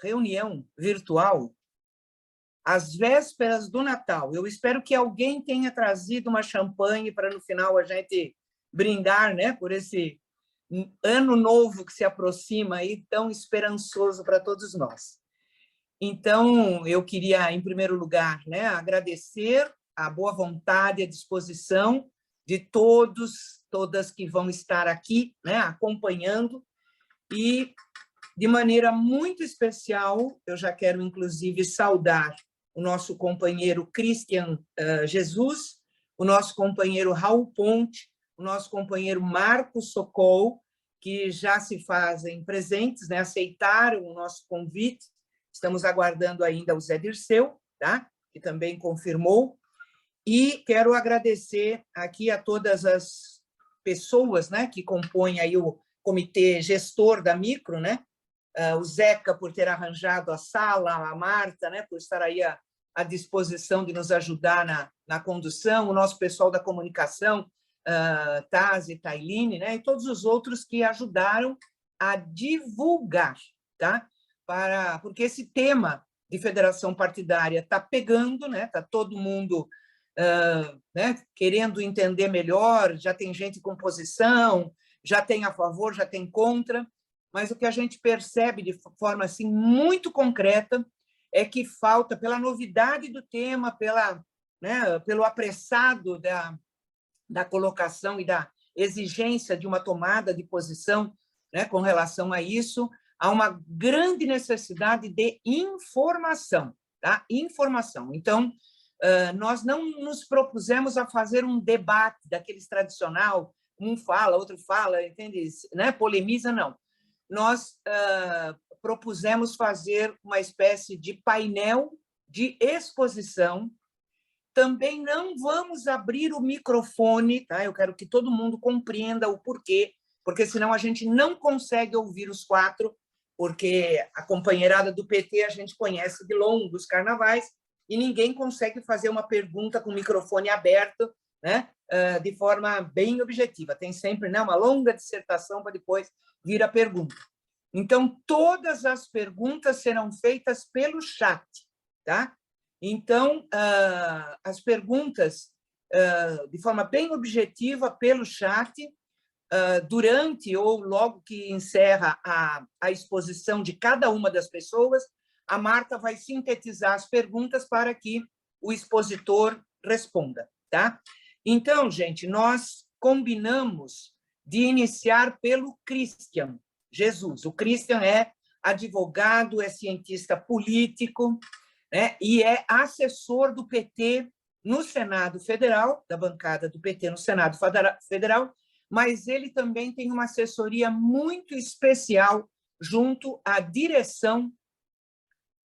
reunião virtual às vésperas do Natal. Eu espero que alguém tenha trazido uma champanhe para, no final, a gente brindar, né, por esse ano novo que se aproxima aí, tão esperançoso para todos nós. Então, eu queria, em primeiro lugar, né, agradecer a boa vontade e a disposição de todos, todas que vão estar aqui, né, acompanhando, e, de maneira muito especial, eu já quero, inclusive, saudar o nosso companheiro Christian Jesus, o nosso companheiro Raul Ponte, o nosso companheiro Marcos Sokol, que já se fazem presentes, né, aceitaram o nosso convite. Estamos aguardando ainda o Zé Dirceu, tá? Que também confirmou. E quero agradecer aqui a todas as pessoas, né, que compõem aí o comitê gestor da Micro, né? O Zeca por ter arranjado a sala, a Marta, né, por estar aí à disposição de nos ajudar na condução, o nosso pessoal da comunicação, Taz e Tailine, né, e todos os outros que ajudaram a divulgar, tá? Porque esse tema de federação partidária está pegando, né? Está todo mundo né, querendo entender melhor, já tem gente com posição, já tem a favor, já tem contra, mas o que a gente percebe de forma assim, muito concreta é que falta, pela novidade do tema, né, pelo apressado da colocação e da exigência de uma tomada de posição, né, com relação a isso, há uma grande necessidade de informação, tá? Informação. Então, nós não nos propusemos a fazer um debate daqueles tradicional, um fala, outro fala, entende? Né? Polemiza, não. Nós propusemos fazer uma espécie de painel de exposição. Também não vamos abrir o microfone, tá? Eu quero que todo mundo compreenda o porquê, porque senão a gente não consegue ouvir os quatro, porque a companheirada do PT a gente conhece de longo dos carnavais e ninguém consegue fazer uma pergunta com o microfone aberto, né? De forma bem objetiva. Tem sempre, né, uma longa dissertação para depois vir a pergunta. Então, todas as perguntas serão feitas pelo chat, tá? Então, as perguntas, de forma bem objetiva, pelo chat, durante ou logo que encerra a exposição de cada uma das pessoas, a Marta vai sintetizar as perguntas para que o expositor responda, tá? Então, gente, nós combinamos de iniciar pelo Christian Jesus. O Christian é advogado, é cientista político, né, e é assessor do PT no Senado Federal, da bancada do PT no Senado Federal, mas ele também tem uma assessoria muito especial junto à direção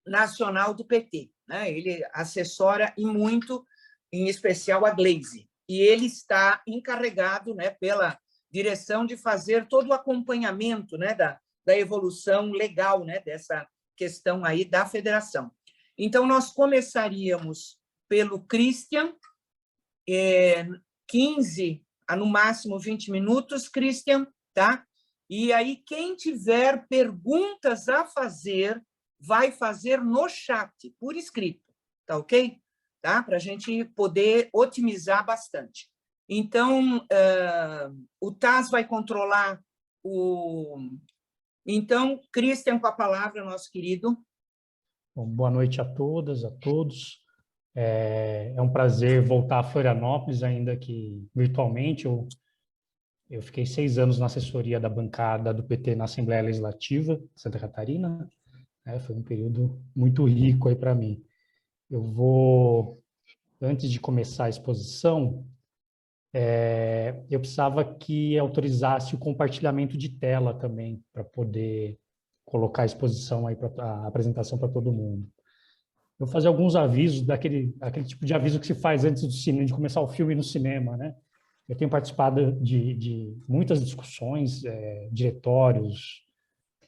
nacional do PT, né? Ele assessora e muito, em especial a Gleisi, e ele está encarregado, né, pela direção de fazer todo o acompanhamento, né, da evolução legal, né, dessa questão aí da federação. Então, nós começaríamos pelo Christian, 15 a no máximo 20 minutos, Christian, tá? E aí, quem tiver perguntas a fazer, vai fazer no chat, por escrito, tá ok? Tá? Para a gente poder otimizar bastante. Então, o Taz vai controlar o... Então, Christian, com a palavra, nosso querido. Bom, boa noite a todas, a todos. É um prazer voltar a Florianópolis, ainda que virtualmente. Eu fiquei 6 anos na assessoria da bancada do PT na Assembleia Legislativa de Santa Catarina. Foi um período muito rico aí para mim. Eu vou, antes de começar a exposição, eu precisava que autorizasse o compartilhamento de tela também, para poder colocar a exposição aí, a apresentação para todo mundo. Eu vou fazer alguns avisos, aquele tipo de aviso que se faz antes do cinema, de começar o filme no cinema, né? Eu tenho participado de muitas discussões, diretórios,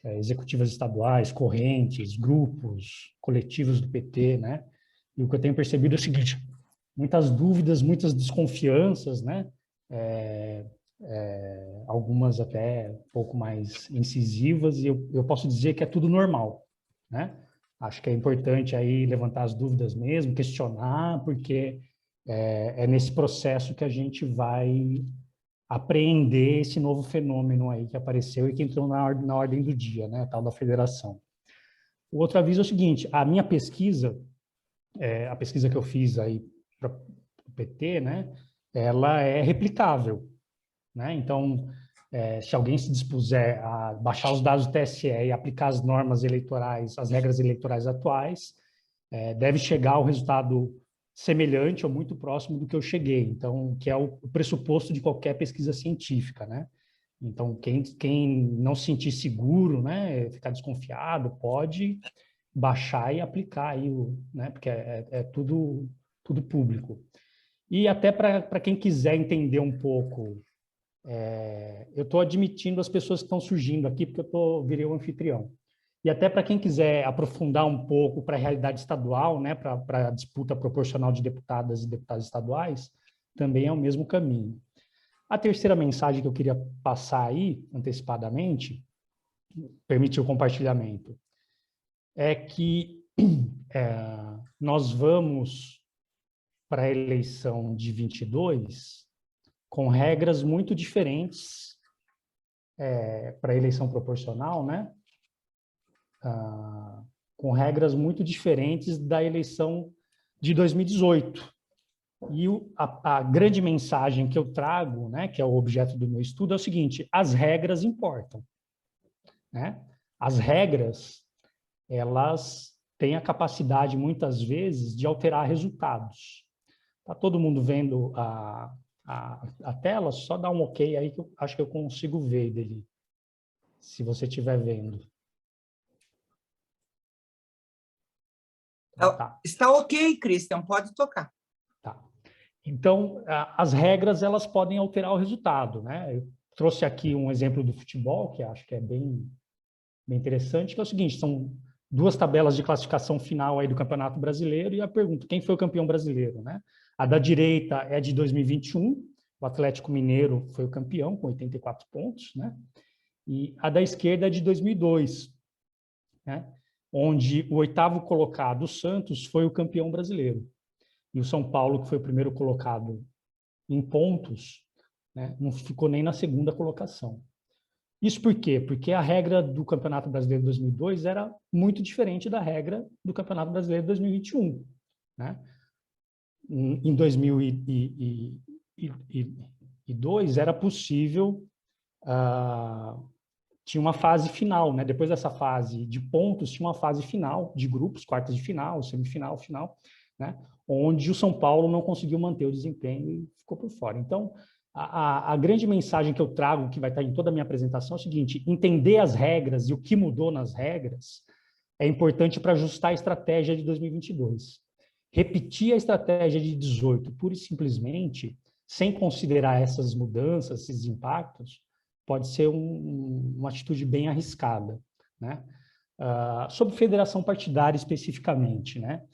executivas estaduais, correntes, grupos, coletivos do PT, né? E o que eu tenho percebido é o seguinte: muitas dúvidas, muitas desconfianças, né? Algumas até um pouco mais incisivas, e eu posso dizer que é tudo normal, né? Acho que é importante aí levantar as dúvidas mesmo, questionar, porque é nesse processo que a gente vai apreender esse novo fenômeno aí que apareceu e que entrou na ordem do dia, né, a tal da federação. O outro aviso é o seguinte, a minha pesquisa, a pesquisa que eu fiz aí para o PT, né, ela é replicável, né? Então, se alguém se dispuser a baixar os dados do TSE e aplicar as normas eleitorais, as regras eleitorais atuais, deve chegar ao resultado semelhante ou muito próximo do que eu cheguei. Então, que é o pressuposto de qualquer pesquisa científica, né? Então, quem não se sentir seguro, né, ficar desconfiado, pode baixar e aplicar aí, né, porque é tudo público. E até para quem quiser entender um pouco, eu estou admitindo as pessoas que estão surgindo aqui, porque virei o anfitrião. E até para quem quiser aprofundar um pouco para a realidade estadual, né, para a disputa proporcional de deputadas e deputados estaduais, também é o mesmo caminho. A terceira mensagem que eu queria passar aí, antecipadamente, permitir o compartilhamento, é que nós vamos para a eleição de 22 com regras muito diferentes para a eleição proporcional, né? Com regras muito diferentes da eleição de 2018. E a grande mensagem que eu trago, né, que é o objeto do meu estudo, é o seguinte: as regras importam, né? As regras, elas têm a capacidade, muitas vezes, de alterar resultados. Está todo mundo vendo a tela? Só dá um ok aí que eu acho que eu consigo ver dele, se você estiver vendo. Tá. Está ok, Christian, pode tocar. Tá. Então, as regras, elas podem alterar o resultado, né? Eu trouxe aqui um exemplo do futebol, que acho que é bem interessante, que é o seguinte: são duas tabelas de classificação final aí do Campeonato Brasileiro, e a pergunta: quem foi o campeão brasileiro, né? A da direita é de 2021, o Atlético Mineiro foi o campeão, com 84 pontos, né? E a da esquerda é de 2002, né? Onde o 8º colocado, o Santos, foi o campeão brasileiro. E o São Paulo, que foi o primeiro colocado em pontos, né, não ficou nem na segunda colocação. Isso por quê? Porque a regra do Campeonato Brasileiro de 2002 era muito diferente da regra do Campeonato Brasileiro de 2021. Né? Em 2002 era possível, tinha uma fase final, né? Depois dessa fase de pontos, tinha uma fase final de grupos, quartas de final, semifinal, final, né? Onde o São Paulo não conseguiu manter o desempenho e ficou por fora. Então, a grande mensagem que eu trago, que vai estar em toda a minha apresentação, é o seguinte: entender as regras e o que mudou nas regras é importante para ajustar a estratégia de 2022. Repetir a estratégia de 18, pura e simplesmente, sem considerar essas mudanças, esses impactos, pode ser uma atitude bem arriscada, né? Sobre federação partidária especificamente, né?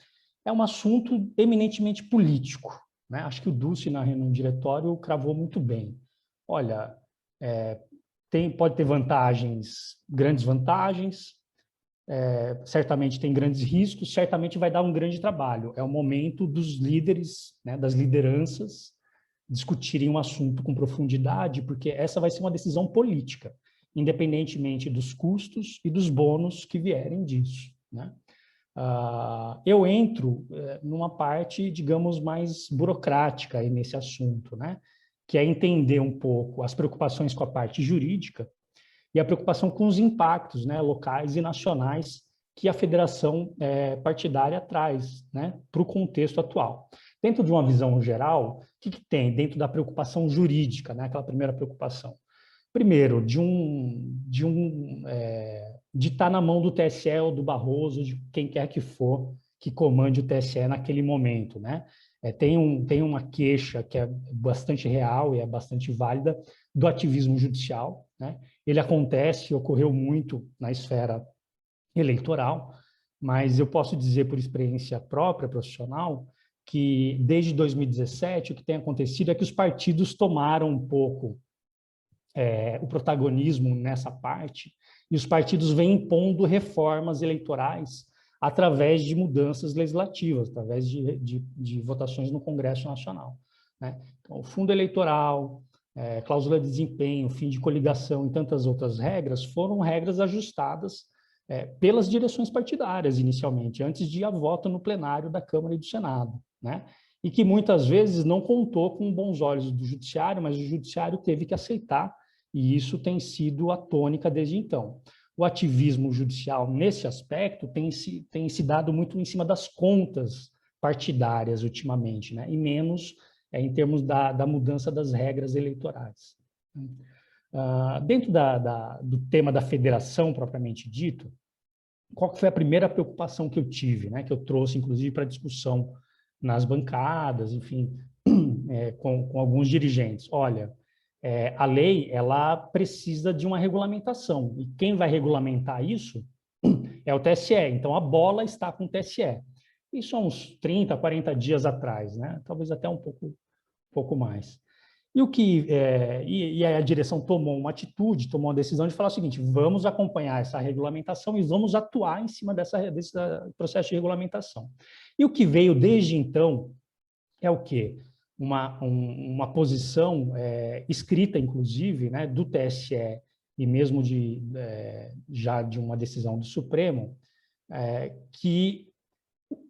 É um assunto eminentemente político, né? Acho que o Dulce, na reunião do diretório, cravou muito bem. Olha, pode ter vantagens, grandes vantagens, certamente tem grandes riscos, certamente vai dar um grande trabalho. É o momento dos líderes, né, das lideranças, discutirem um assunto com profundidade, porque essa vai ser uma decisão política, independentemente dos custos e dos bônus que vierem disso, né? Eu entro numa parte, digamos, mais burocrática aí nesse assunto, né? Que é entender um pouco as preocupações com a parte jurídica e a preocupação com os impactos, né, locais e nacionais que a federação partidária traz, né, para o contexto atual. Dentro de uma visão geral, o que tem dentro da preocupação jurídica, né, aquela primeira preocupação? Primeiro, de estar na mão do TSE ou do Barroso, de quem quer que for que comande o TSE naquele momento, né? Tem uma queixa que é bastante real e é bastante válida do ativismo judicial, né? Ele acontece, ocorreu muito na esfera eleitoral, mas eu posso dizer por experiência própria, profissional, que desde 2017 o que tem acontecido é que os partidos tomaram um pouco o protagonismo nessa parte, e os partidos vêm impondo reformas eleitorais através de mudanças legislativas, através de votações no Congresso Nacional, né? Então, o fundo eleitoral, cláusula de desempenho, fim de coligação e tantas outras regras foram regras ajustadas pelas direções partidárias, inicialmente, antes de ir a voto no plenário da Câmara e do Senado, né? E que muitas vezes não contou com bons olhos do Judiciário, mas o Judiciário teve que aceitar, e isso tem sido a tônica desde então. O ativismo judicial, nesse aspecto, tem se dado muito em cima das contas partidárias ultimamente, né? E menos em termos da mudança das regras eleitorais. Dentro do tema da federação, propriamente dito, qual que foi a primeira preocupação que eu tive, né? Que eu trouxe, inclusive, para discussão nas bancadas, enfim, com alguns dirigentes. Olha, a lei, ela precisa de uma regulamentação, e quem vai regulamentar isso é o TSE, então a bola está com o TSE. Isso há uns 30, 40 dias atrás, né? Talvez até um pouco mais. E a direção tomou uma atitude, tomou uma decisão de falar o seguinte: vamos acompanhar essa regulamentação e vamos atuar em cima desse processo de regulamentação. E o que veio desde então é o quê? Uma posição escrita, inclusive, né, do TSE e mesmo já de uma decisão do Supremo, que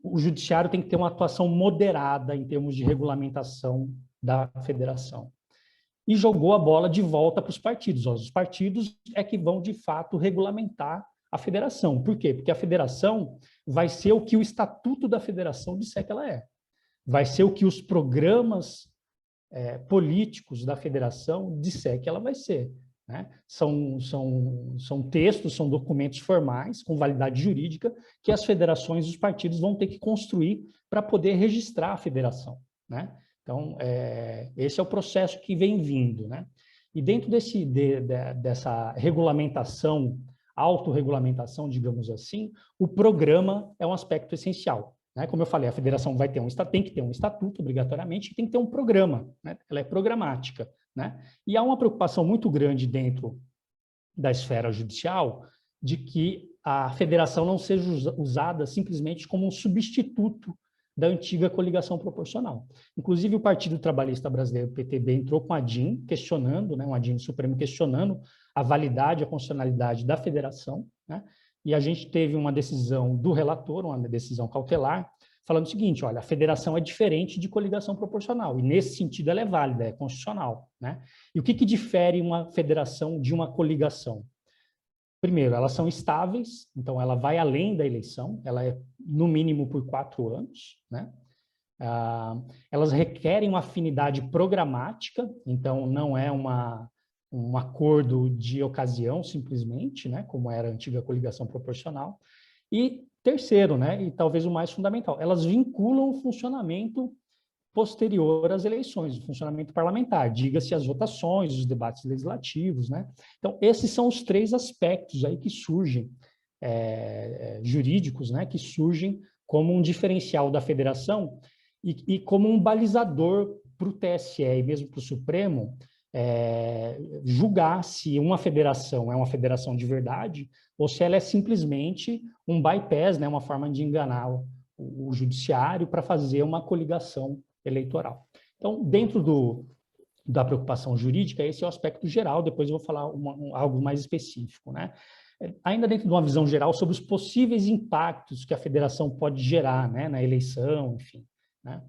o Judiciário tem que ter uma atuação moderada em termos de regulamentação da federação. E jogou a bola de volta para os partidos. Os partidos é que vão, de fato, regulamentar a federação. Por quê? Porque a federação vai ser o que o Estatuto da Federação disser que ela é. Vai ser o que os programas políticos da federação disser que ela vai ser, né? São textos, são documentos formais, com validade jurídica, que as federações e os partidos vão ter que construir para poder registrar a federação, né? Então, esse é o processo que vem vindo, né? E dentro dessa regulamentação, autorregulamentação, digamos assim, o programa é um aspecto essencial, né? Como eu falei, a federação tem que ter um estatuto, obrigatoriamente, e tem que ter um programa, né? Ela é programática, né? E há uma preocupação muito grande dentro da esfera judicial de que a federação não seja usada simplesmente como um substituto da antiga coligação proporcional. Inclusive, o Partido Trabalhista Brasileiro, o PTB, entrou com a DIN questionando, né, um ADIM Supremo questionando a validade, a constitucionalidade da federação, né? E a gente teve uma decisão do relator, uma decisão cautelar, falando o seguinte: olha, a federação é diferente de coligação proporcional, e nesse sentido ela é válida, é constitucional, né? E o que difere uma federação de uma coligação? Primeiro, elas são estáveis, então ela vai além da eleição, ela é no mínimo por 4 anos, né? Elas requerem uma afinidade programática, então não é um acordo de ocasião, simplesmente, né? Como era a antiga coligação proporcional. E terceiro, né? E talvez o mais fundamental, elas vinculam o funcionamento posterior às eleições, o funcionamento parlamentar, diga-se as votações, os debates legislativos, né? Então, esses são os 3 aspectos aí que surgem, jurídicos, né? Que surgem como um diferencial da federação e como um balizador para o TSE e mesmo para o Supremo julgar se uma federação é uma federação de verdade ou se ela é simplesmente um bypass, né? Uma forma de enganar o judiciário para fazer uma coligação eleitoral. Então, dentro da preocupação jurídica, esse é o aspecto geral, depois eu vou falar algo mais específico, né? Ainda dentro de uma visão geral sobre os possíveis impactos que a federação pode gerar, né, na eleição, enfim, né?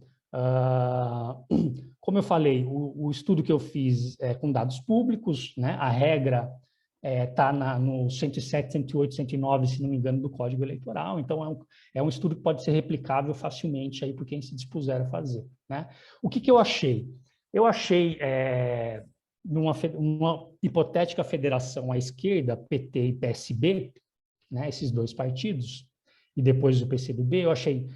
Como eu falei, o estudo que eu fiz é com dados públicos, né? A regra está no 107, 108, 109, se não me engano, do Código Eleitoral. Então, é um estudo que pode ser replicável facilmente aí por quem se dispuser a fazer, né? O que eu achei? Eu achei, numa hipotética federação à esquerda, PT e PSB, né, esses 2 partidos, e depois o PCdoB, eu achei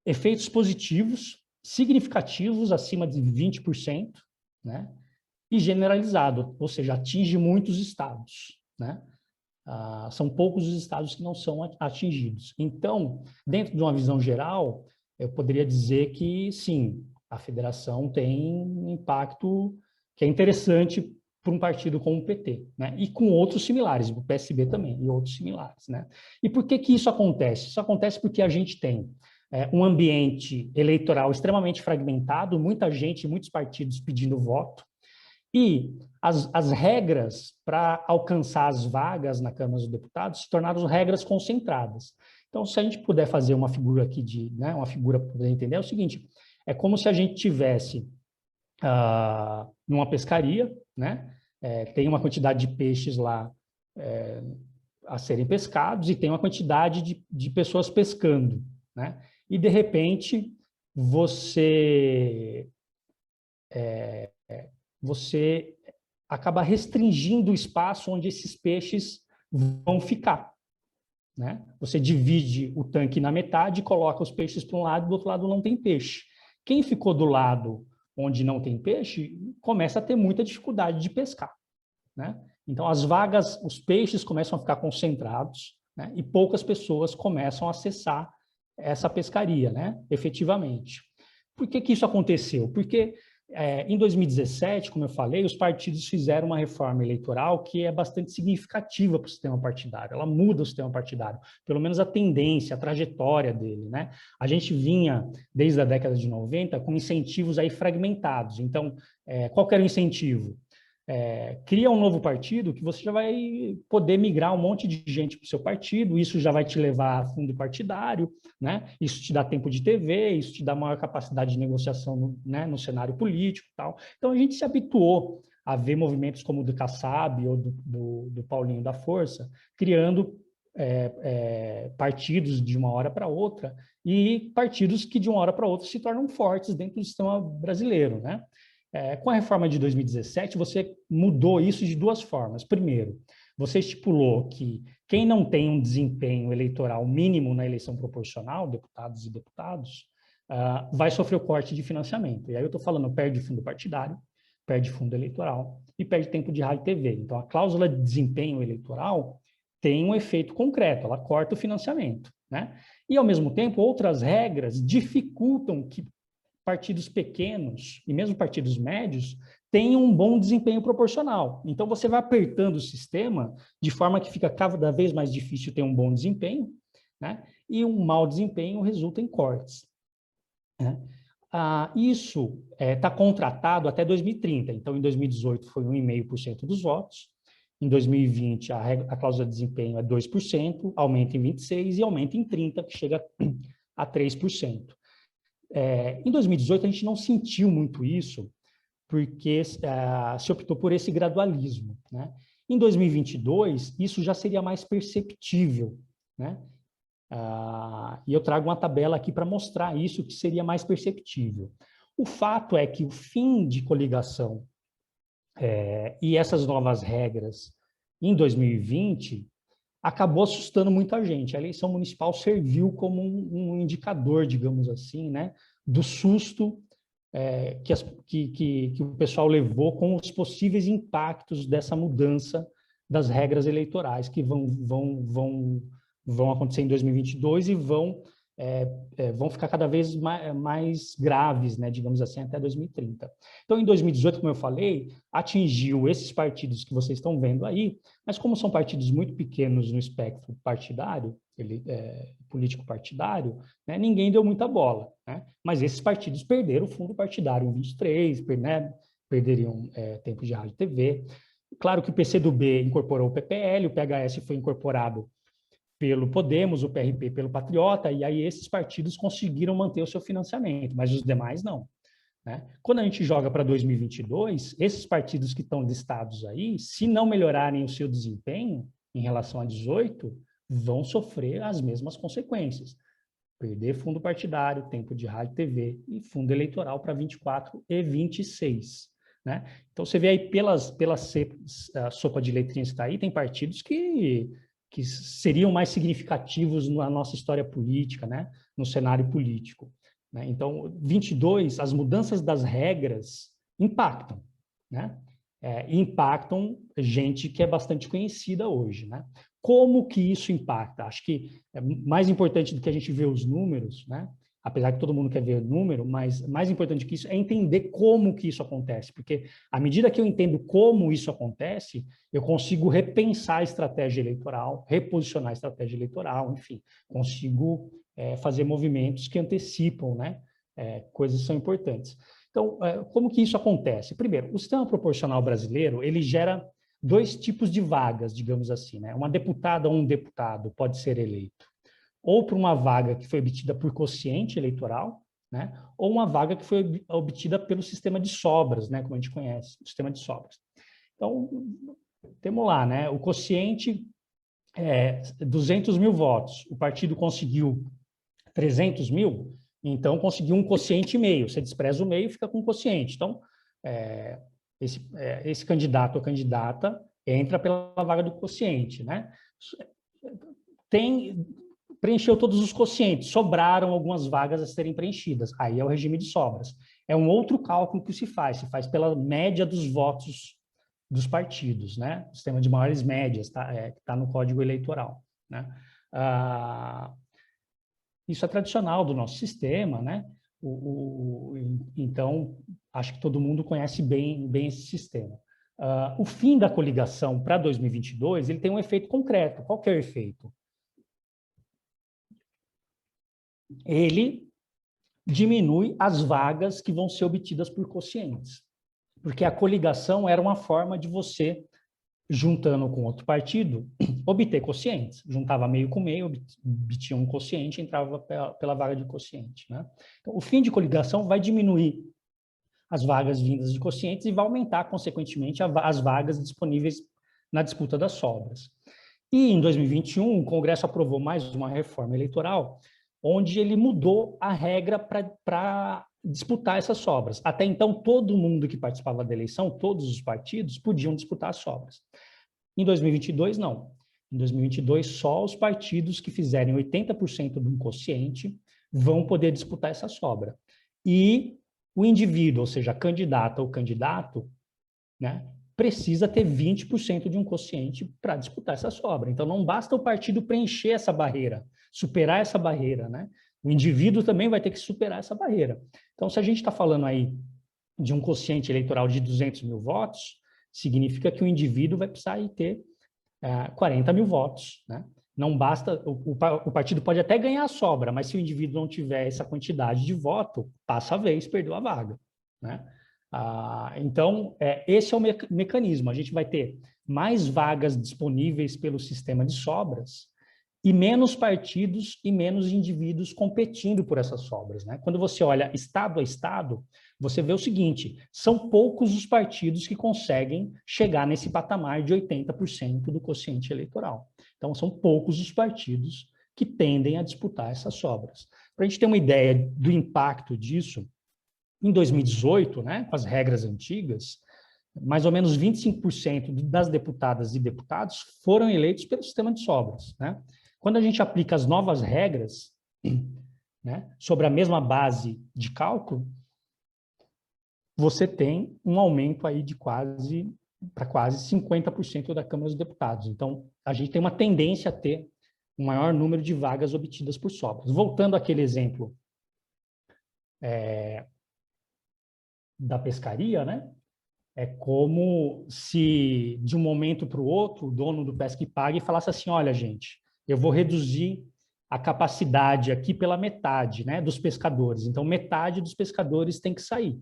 efeitos positivos, significativos, acima de 20%, né? E generalizado, ou seja, atinge muitos estados, né? São poucos os estados que não são atingidos. Então, dentro de uma visão geral, eu poderia dizer que, sim, a federação tem um impacto que é interessante por um partido como o PT, né? E com outros similares, o PSB também, e outros similares, né? E por que que isso acontece? Isso acontece porque a gente tem um ambiente eleitoral extremamente fragmentado, muita gente, muitos partidos pedindo voto, e as regras para alcançar as vagas na Câmara dos Deputados se tornaram regras concentradas. Então, se a gente puder fazer uma figura aqui, né, uma figura para poder entender, é o seguinte, é como se a gente tivesse numa pescaria, né, tem uma quantidade de peixes lá a serem pescados e tem uma quantidade de pessoas pescando, né? E, de repente, você acaba restringindo o espaço onde esses peixes vão ficar, né? Você divide o tanque na metade, coloca os peixes para um lado e do outro lado não tem peixe. Quem ficou do lado onde não tem peixe começa a ter muita dificuldade de pescar, né? Então, as vagas, os peixes começam a ficar concentrados, né? E poucas pessoas começam a acessar essa pescaria, né? Efetivamente. Por que que isso aconteceu? Porque em 2017, como eu falei, os partidos fizeram uma reforma eleitoral que é bastante significativa para o sistema partidário. Ela muda o sistema partidário, pelo menos a tendência, a trajetória dele, né? A gente vinha, desde a década de 90, com incentivos aí fragmentados. Então, qual que era o incentivo? Cria um novo partido que você já vai poder migrar um monte de gente para o seu partido, isso já vai te levar a fundo partidário, né? Isso te dá tempo de TV, isso te dá maior capacidade de negociação no cenário político e tal. Então, a gente se habituou a ver movimentos como o do Kassab ou do Paulinho da Força, criando partidos de uma hora para outra e partidos que de uma hora para outra se tornam fortes dentro do sistema brasileiro, né? Com a reforma de 2017, você mudou isso de duas formas. Primeiro, você estipulou que quem não tem um desempenho eleitoral mínimo na eleição proporcional, deputados e deputados, vai sofrer o corte de financiamento. E aí eu estou falando, perde fundo partidário, perde fundo eleitoral e perde tempo de rádio e TV. Então, a cláusula de desempenho eleitoral tem um efeito concreto, ela corta o financiamento, né? E, ao mesmo tempo, outras regras dificultam que partidos pequenos e mesmo partidos médios tenham um bom desempenho proporcional. Então, você vai apertando o sistema de forma que fica cada vez mais difícil ter um bom desempenho, né? E um mau desempenho resulta em cortes, né? Isso está contratado até 2030. Então, em 2018 foi 1,5% dos votos. Em 2020, a cláusula de desempenho é 2%, aumenta em 26% e aumenta em 30%, que chega a 3%. Em 2018, a gente não sentiu muito isso, porque se optou por esse gradualismo, né? Em 2022, isso já seria mais perceptível, né? E eu trago uma tabela aqui para mostrar isso, que seria mais perceptível. O fato é que o fim de coligação e essas novas regras em 2020 acabou assustando muita gente. A eleição municipal serviu como um indicador, digamos assim, né, do susto que o pessoal levou com os possíveis impactos dessa mudança das regras eleitorais que vão acontecer em 2022 e vão ficar cada vez mais graves, né, digamos assim, até 2030. Então, em 2018, como eu falei, atingiu esses partidos que vocês estão vendo aí, mas como são partidos muito pequenos no espectro partidário, político partidário, né, ninguém deu muita bola, né? Mas esses partidos perderam o fundo partidário em 23, né, perderiam tempo de rádio e TV. Claro que o PCdoB incorporou o PPL, o PHS foi incorporado pelo Podemos, o PRP pelo Patriota, e aí esses partidos conseguiram manter o seu financiamento, mas os demais não, né? Quando a gente joga para 2022, esses partidos que estão listados aí, se não melhorarem o seu desempenho em relação a 18, vão sofrer as mesmas consequências. Perder fundo partidário, tempo de rádio e TV e fundo eleitoral para 24 e 26. Né? Então, você vê aí pela sopa de letrinhas que está aí, tem partidos que seriam mais significativos na nossa história política, né? No cenário político. Né? Então, 22, as mudanças das regras impactam, né? Impactam gente que é bastante conhecida hoje, né? Como que isso impacta? Acho que é mais importante do que a gente ver os números, né? apesar que todo mundo quer ver o número, mas mais importante que isso é entender como que isso acontece, porque à medida que eu entendo como isso acontece, eu consigo repensar a estratégia eleitoral, reposicionar a estratégia eleitoral, enfim, consigo fazer movimentos que antecipam, né? Coisas que são importantes. Então, como que isso acontece? Primeiro, o sistema proporcional brasileiro, ele gera dois tipos de vagas, digamos assim, né? Uma deputada ou um deputado pode ser eleito ou para uma vaga que foi obtida por quociente eleitoral, né? Ou uma vaga que foi obtida pelo sistema de sobras, né? Como a gente conhece, o sistema de sobras. Então, temos lá, né? O quociente é 200 mil votos, o partido conseguiu 300 mil, então conseguiu um quociente e meio. Você despreza o meio, fica com quociente. Então, esse candidato ou candidata entra pela vaga do quociente, né? Preencheu todos os quocientes, sobraram algumas vagas a serem preenchidas. Aí é o regime de sobras. É um outro cálculo que se faz pela média dos votos dos partidos, né? O sistema de maiores médias, que tá no Código Eleitoral, né? Isso é tradicional do nosso sistema, né? Então, acho que todo mundo conhece bem esse sistema. O fim da coligação para 2022, ele tem um efeito concreto. Qual que é o efeito? Ele diminui as vagas que vão ser obtidas por quocientes. Porque a coligação era uma forma de você, juntando com outro partido, obter quocientes. Juntava meio com meio, obtinha um quociente, entrava pela vaga de quociente, né? Então, o fim de coligação vai diminuir as vagas vindas de quocientes e vai aumentar, consequentemente, as vagas disponíveis na disputa das sobras. E, em 2021, o Congresso aprovou mais uma reforma eleitoral, onde ele mudou a regra para disputar essas sobras. Até então, todo mundo que participava da eleição, todos os partidos, podiam disputar as sobras. Em 2022, não. Em 2022, só os partidos que fizerem 80% de um quociente vão poder disputar essa sobra. E o indivíduo, ou seja, a candidata ou candidato, né, precisa ter 20% de um quociente para disputar essa sobra. Então, não basta o partido preencher essa barreira, superar essa barreira, né? O indivíduo também vai ter que superar essa barreira. Então, se a gente está falando aí de um quociente eleitoral de 200 mil votos, significa que o indivíduo vai precisar aí ter 40 mil votos, né? Não basta, o partido pode até ganhar a sobra, mas se o indivíduo não tiver essa quantidade de voto, passa a vez, perdeu a vaga, né? Então, esse é o mecanismo. A gente vai ter mais vagas disponíveis pelo sistema de sobras e menos partidos e menos indivíduos competindo por essas sobras, né? Quando você olha estado a estado, você vê o seguinte, são poucos os partidos que conseguem chegar nesse patamar de 80% do quociente eleitoral. Então, são poucos os partidos que tendem a disputar essas sobras. Para a gente ter uma ideia do impacto disso, em 2018, né, com as regras antigas, mais ou menos 25% das deputadas e deputados foram eleitos pelo sistema de sobras, né? Quando a gente aplica as novas regras, né, sobre a mesma base de cálculo, você tem um aumento aí de quase 50% da Câmara dos Deputados. Então, a gente tem uma tendência a ter um maior número de vagas obtidas por sobras. Voltando àquele exemplo da pescaria, né? É como se, de um momento para o outro, o dono do Pesca e Pague falasse assim, olha, gente, eu vou reduzir a capacidade aqui pela metade, né, dos pescadores. Então, metade dos pescadores tem que sair,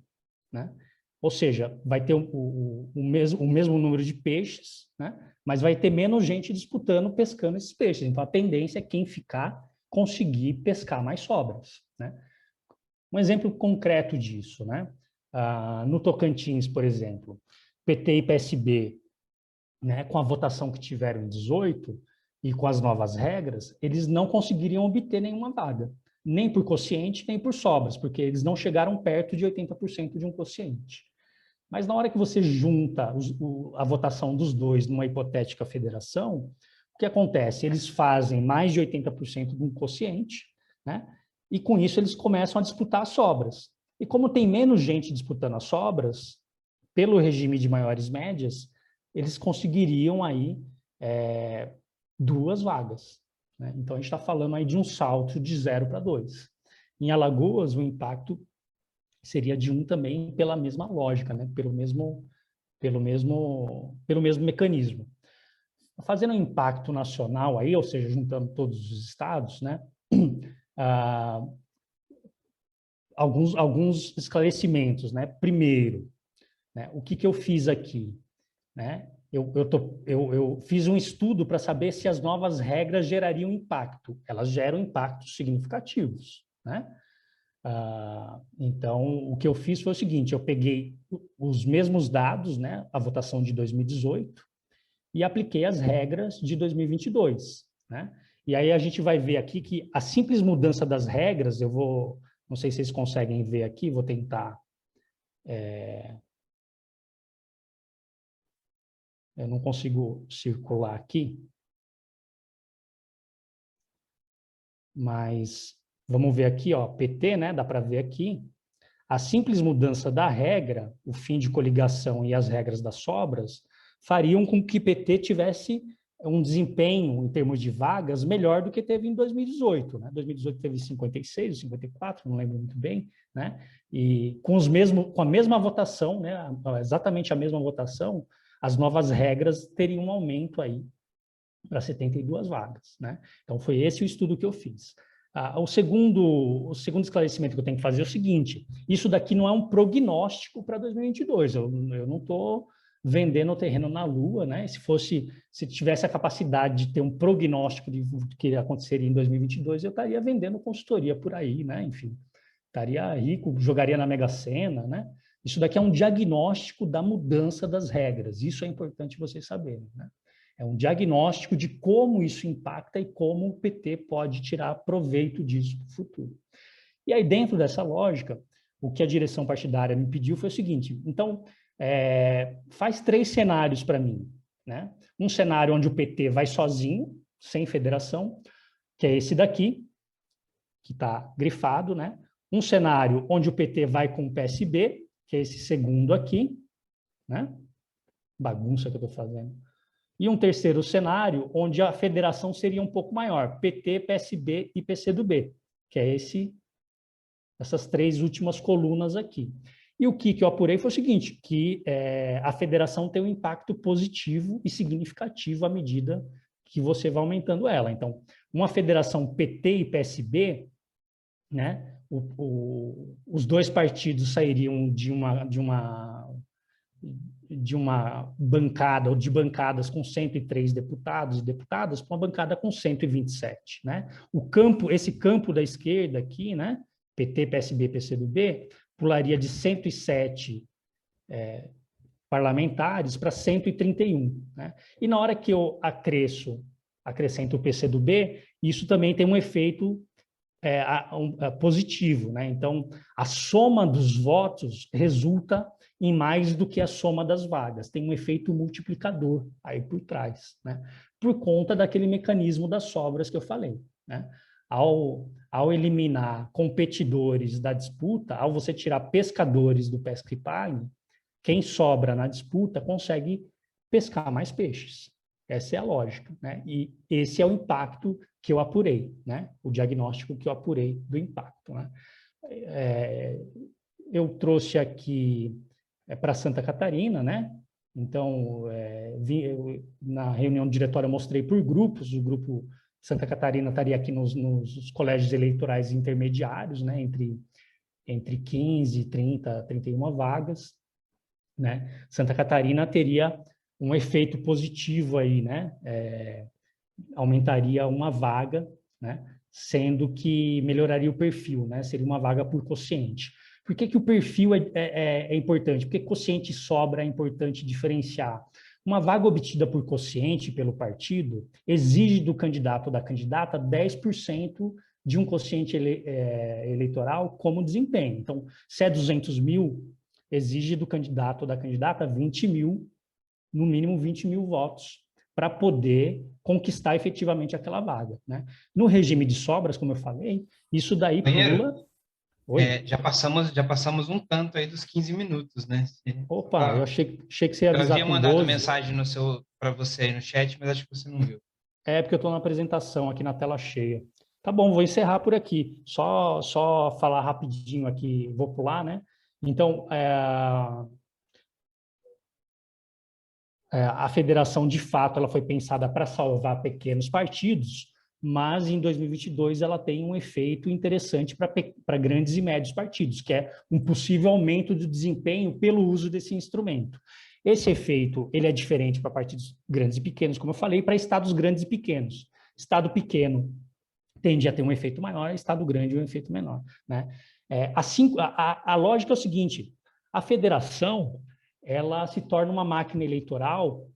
né? Ou seja, vai ter o mesmo número de peixes, né, mas vai ter menos gente disputando, pescando esses peixes. Então, a tendência é quem ficar conseguir pescar mais sobras, né? Um exemplo concreto disso, né? No Tocantins, por exemplo, PT e PSB, né, com a votação que tiveram em 18 e com as novas regras, eles não conseguiriam obter nenhuma vaga, nem por quociente, nem por sobras, porque eles não chegaram perto de 80% de um quociente. Mas na hora que você junta a votação dos dois numa hipotética federação, o que acontece? Eles fazem mais de 80% de um quociente, né? E com isso eles começam a disputar as sobras. E como tem menos gente disputando as sobras, pelo regime de maiores médias, eles conseguiriam aí 2 vagas, né? Então, a gente está falando aí de um salto de 0 para 2. Em Alagoas, o impacto seria de 1 também pela mesma lógica, né? Pelo mesmo mecanismo. Fazendo um impacto nacional aí, ou seja, juntando todos os estados, né? Alguns esclarecimentos, né? Primeiro, né? O que eu fiz aqui, né? Eu fiz um estudo para saber se as novas regras gerariam impacto. Elas geram impactos significativos, né? Então, o que eu fiz foi o seguinte, eu peguei os mesmos dados, né? A votação de 2018, e apliquei as regras de 2022, né? E aí a gente vai ver aqui que a simples mudança das regras, não sei se vocês conseguem ver aqui, vou tentar... eu não consigo circular aqui, mas vamos ver aqui, ó, PT, né? Dá para ver aqui. A simples mudança da regra, o fim de coligação e as regras das sobras, fariam com que PT tivesse um desempenho em termos de vagas melhor do que teve em 2018, né? 2018 teve 56, 54, não lembro muito bem, né? E com a mesma votação, né? Exatamente a mesma votação, as novas regras teriam um aumento aí para 72 vagas, né? Então foi esse o estudo que eu fiz. O segundo esclarecimento que eu tenho que fazer é o seguinte: isso daqui não é um prognóstico para 2022. Eu não estou vendendo o terreno na Lua, né? Se tivesse a capacidade de ter um prognóstico de que aconteceria em 2022, eu estaria vendendo consultoria por aí, né? Enfim, estaria rico, jogaria na Mega Sena, né? Isso daqui é um diagnóstico da mudança das regras. Isso é importante vocês saberem, né? É um diagnóstico de como isso impacta e como o PT pode tirar proveito disso no futuro. E aí, dentro dessa lógica, o que a direção partidária me pediu foi o seguinte: então, faz 3 cenários para mim, né? Um cenário onde o PT vai sozinho, sem federação, que é esse daqui, que está grifado, né? Um cenário onde o PT vai com o PSB, que é esse segundo aqui, né? Bagunça que eu estou fazendo. E um terceiro cenário, onde a federação seria um pouco maior, PT, PSB e PCdoB, que é essas 3 últimas colunas aqui. E o que eu apurei foi o seguinte, que a federação tem um impacto positivo e significativo à medida que você vai aumentando ela. Então, uma federação PT e PSB, né, os 2 partidos sairiam de uma bancada ou de bancadas com 103 deputados e deputadas para uma bancada com 127, né? Esse campo da esquerda aqui, né? PT, PSB, PCdoB, pularia de 107 parlamentares para 131, né? E na hora que eu acrescento o PCdoB, isso também tem um efeito positivo, né? Então, a soma dos votos resulta em mais do que a soma das vagas. Tem um efeito multiplicador aí por trás, né? Por conta daquele mecanismo das sobras que eu falei, né? Ao eliminar competidores da disputa, ao você tirar pescadores do pesca e pague, quem sobra na disputa consegue pescar mais peixes. Essa é a lógica, né? E esse é o impacto que eu apurei, né? O diagnóstico que eu apurei do impacto, né? Eu trouxe aqui para Santa Catarina, né? Então, na reunião do diretório eu mostrei por grupos, o grupo Santa Catarina estaria aqui nos colégios eleitorais intermediários, né? Entre 15, 30, 31 vagas, né? Santa Catarina teria um efeito positivo aí, né? Aumentaria uma vaga, né? Sendo que melhoraria o perfil, né? Seria uma vaga por quociente. Por que o perfil é importante? Porque quociente e sobra é importante diferenciar. Uma vaga obtida por quociente pelo partido exige do candidato ou da candidata 10% de um quociente eleitoral como desempenho. Então, se é 200 mil, exige do candidato ou da candidata 20 mil, no mínimo 20 mil votos, para poder conquistar efetivamente aquela vaga, né? No regime de sobras, como eu falei, isso daí pula... já passamos um tanto aí dos 15 minutos, né? Opa, eu achei que você ia eu avisar havia com mandado 12. mensagem para você aí no chat, mas acho que você não viu. É porque eu estou na apresentação aqui na tela cheia. Tá bom, vou encerrar por aqui. Só falar rapidinho aqui, vou pular, né? Então, a federação, de fato, ela foi pensada para salvar pequenos partidos, mas em 2022 ela tem um efeito interessante para grandes e médios partidos, que é um possível aumento do desempenho pelo uso desse instrumento. Esse efeito ele é diferente para partidos grandes e pequenos, como eu falei, para estados grandes e pequenos. Estado pequeno tende a ter um efeito maior, estado grande um efeito menor, né? A lógica é o seguinte: a federação ela se torna uma máquina eleitoral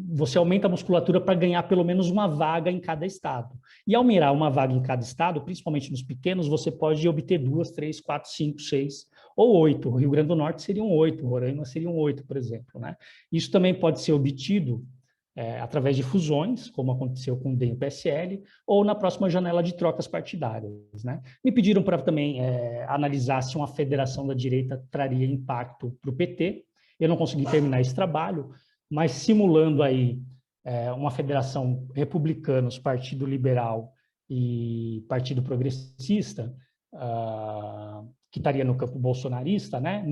você aumenta a musculatura para ganhar pelo menos uma vaga em cada estado. E ao mirar uma vaga em cada estado, principalmente nos pequenos, você pode obter 2, 3, 4, 5, 6 ou 8. O Rio Grande do Norte seriam 8, Roraima seriam 8, por exemplo, né? Isso também pode ser obtido através de fusões, como aconteceu com o DEM e o PSL, ou na próxima janela de trocas partidárias, né? Me pediram para também analisar se uma federação da direita traria impacto para o PT. Eu não consegui terminar esse trabalho, mas simulando aí uma federação republicanos, Partido Liberal e Partido Progressista, que estaria no campo bolsonarista, né?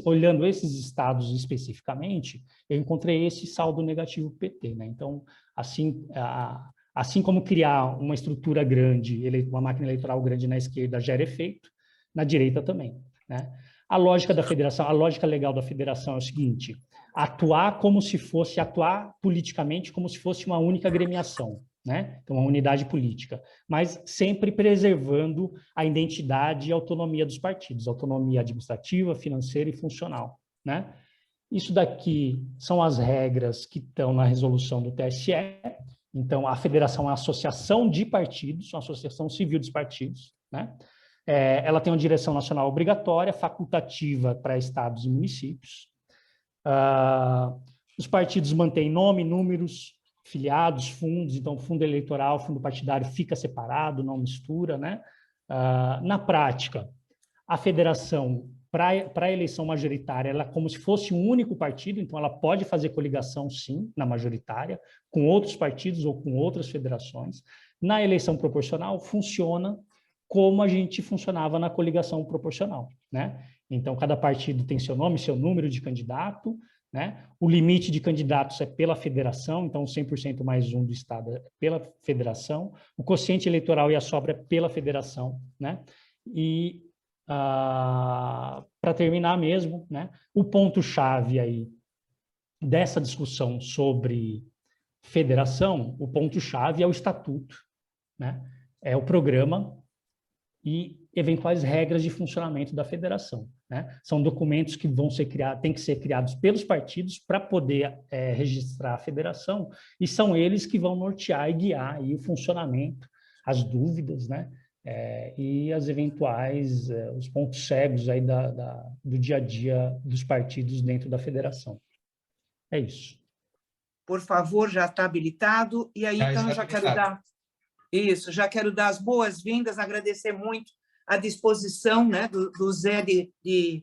Olhando esses estados especificamente, eu encontrei esse saldo negativo PT, né? Então, assim como criar uma estrutura grande, uma máquina eleitoral grande na esquerda gera efeito, na direita também, né? A lógica da federação, a lógica legal da federação é o seguinte: atuar politicamente como se fosse uma única agremiação, né? Então, uma unidade política, mas sempre preservando a identidade e a autonomia dos partidos, autonomia administrativa, financeira e funcional, né? Isso daqui são as regras que estão na resolução do TSE. Então, a federação é uma associação de partidos, uma associação civil dos partidos, né? Ela tem uma direção nacional obrigatória, facultativa para estados e municípios. Os partidos mantêm nome, números, filiados, fundos, então fundo eleitoral, fundo partidário fica separado, não mistura, né? Na prática, a federação, para a eleição majoritária, ela é como se fosse um único partido, então ela pode fazer coligação, sim, na majoritária, com outros partidos ou com outras federações. Na eleição proporcional, funciona como a gente funcionava na coligação proporcional, né? Então, cada partido tem seu nome, seu número de candidato, né? O limite de candidatos é pela federação, então 100% mais um do estado é pela federação, o quociente eleitoral e a sobra é pela federação, né? E para terminar mesmo, né? O ponto-chave aí dessa discussão sobre federação, o ponto-chave é o estatuto, né? É o programa e eventuais regras de funcionamento da federação, né? São documentos que têm que ser criados pelos partidos para poder registrar a federação, e são eles que vão nortear e guiar aí o funcionamento, as dúvidas, né? E as eventuais, os pontos cegos aí do dia a dia dos partidos dentro da federação. É isso. Por favor, já está habilitado. E aí, então, já quero dar as boas-vindas, agradecer muito a disposição, né, do Zé de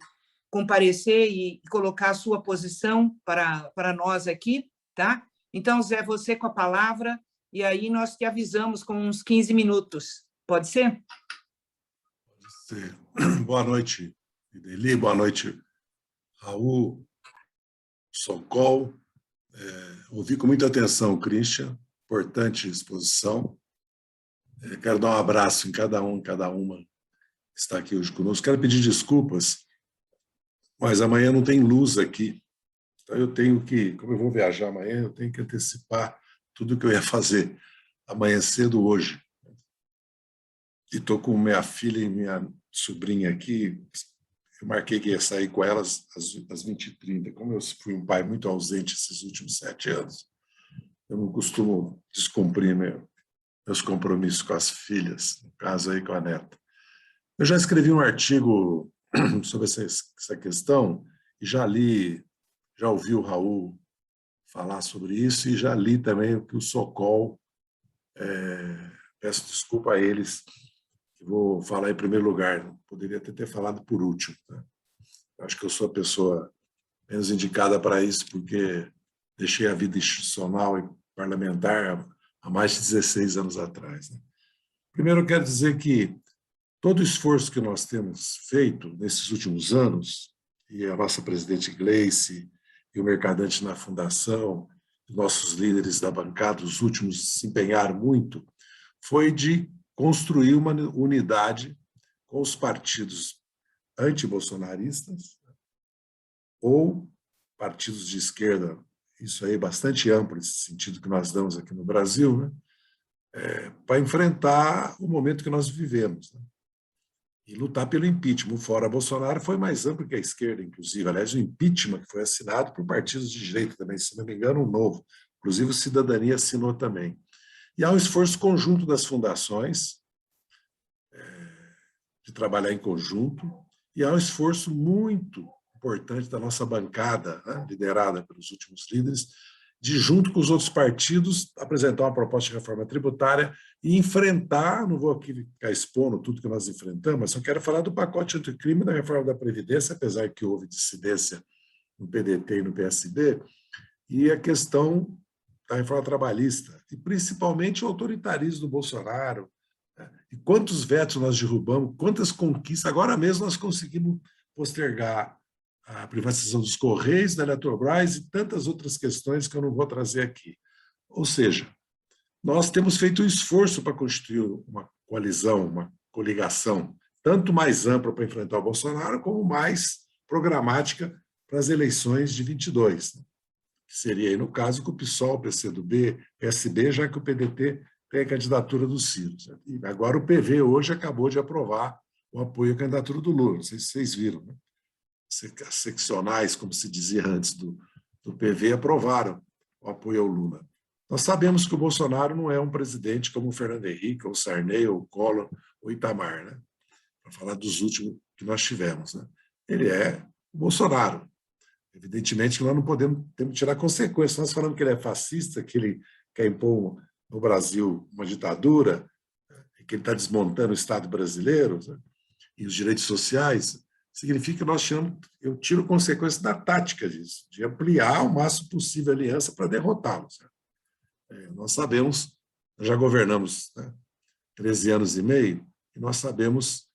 comparecer e colocar a sua posição para nós aqui, tá? Então, Zé, você com a palavra, e aí nós te avisamos com uns 15 minutos. Pode ser? Pode ser. Boa noite, Ideli, boa noite, Raul, Sokol. Ouvi com muita atenção o Christian, importante exposição. Quero dar um abraço em cada uma que está aqui hoje conosco. Quero pedir desculpas, mas amanhã não tem luz aqui. Então eu tenho que, como eu vou viajar amanhã, eu tenho que antecipar tudo que eu ia fazer amanhã cedo hoje. E estou com minha filha e minha sobrinha aqui. Eu marquei que ia sair com elas às 20h30. Como eu fui um pai muito ausente esses últimos 7 anos, eu não costumo descumprir meus compromissos com as filhas, no caso aí com a neta. Eu já escrevi um artigo sobre essa questão e já ouvi o Raul falar sobre isso e já li também o que o Sokol, peço desculpa a eles, que vou falar em primeiro lugar, poderia ter falado por último, né? Acho que eu sou a pessoa menos indicada para isso, porque deixei a vida institucional e parlamentar há mais de 16 anos atrás, né? Primeiro, eu quero dizer que todo o esforço que nós temos feito nesses últimos anos, e a nossa presidente Gleice, e o Mercadante na Fundação, nossos líderes da bancada, os últimos se empenharam muito, foi de construir uma unidade com os partidos antibolsonaristas ou partidos de esquerda, isso aí é bastante amplo, esse sentido que nós damos aqui no Brasil, né? Para enfrentar o momento que nós vivemos, né? E lutar pelo impeachment. Fora Bolsonaro foi mais amplo que a esquerda, inclusive. Aliás, o impeachment que foi assinado por partidos de direita também, se não me engano, o Novo. Inclusive, o Cidadania assinou também. E há um esforço conjunto das fundações de trabalhar em conjunto, e há um esforço muito importante da nossa bancada, né, liderada pelos últimos líderes, de, junto com os outros partidos, apresentar uma proposta de reforma tributária e enfrentar, não vou aqui ficar expondo tudo que nós enfrentamos, mas só quero falar do pacote anticrime da reforma da Previdência, apesar que houve dissidência no PDT e no PSD, e a questão da reforma trabalhista, e principalmente o autoritarismo do Bolsonaro, né? E quantos vetos nós derrubamos, quantas conquistas, agora mesmo nós conseguimos postergar a privatização dos Correios, da Eletrobras e tantas outras questões que eu não vou trazer aqui. Ou seja, nós temos feito um esforço para constituir uma coalizão, uma coligação, tanto mais ampla para enfrentar o Bolsonaro, como mais programática para as eleições de 22, né? Que seria, aí, no caso, com o PSOL, PCdoB, PSB, já que o PDT tem a candidatura do Ciro. Certo? E agora o PV hoje acabou de aprovar o apoio à candidatura do Lula, não sei se vocês viram, né? As seccionais, como se dizia antes do PV, aprovaram o apoio ao Lula. Nós sabemos que o Bolsonaro não é um presidente como o Fernando Henrique, ou o Sarney, ou o Collor, ou o Itamar, né? Para falar dos últimos que nós tivemos, né? Ele é o Bolsonaro. Evidentemente que nós não temos que tirar consequências. Nós falamos que ele é fascista, que ele quer impor no Brasil uma ditadura, que ele está desmontando o Estado brasileiro, né? E os direitos sociais, significa que eu tiro consequências da tática disso, de ampliar o máximo possível a aliança para derrotá-lo. Nós sabemos, nós já governamos, né, 13 anos e meio, e nós sabemos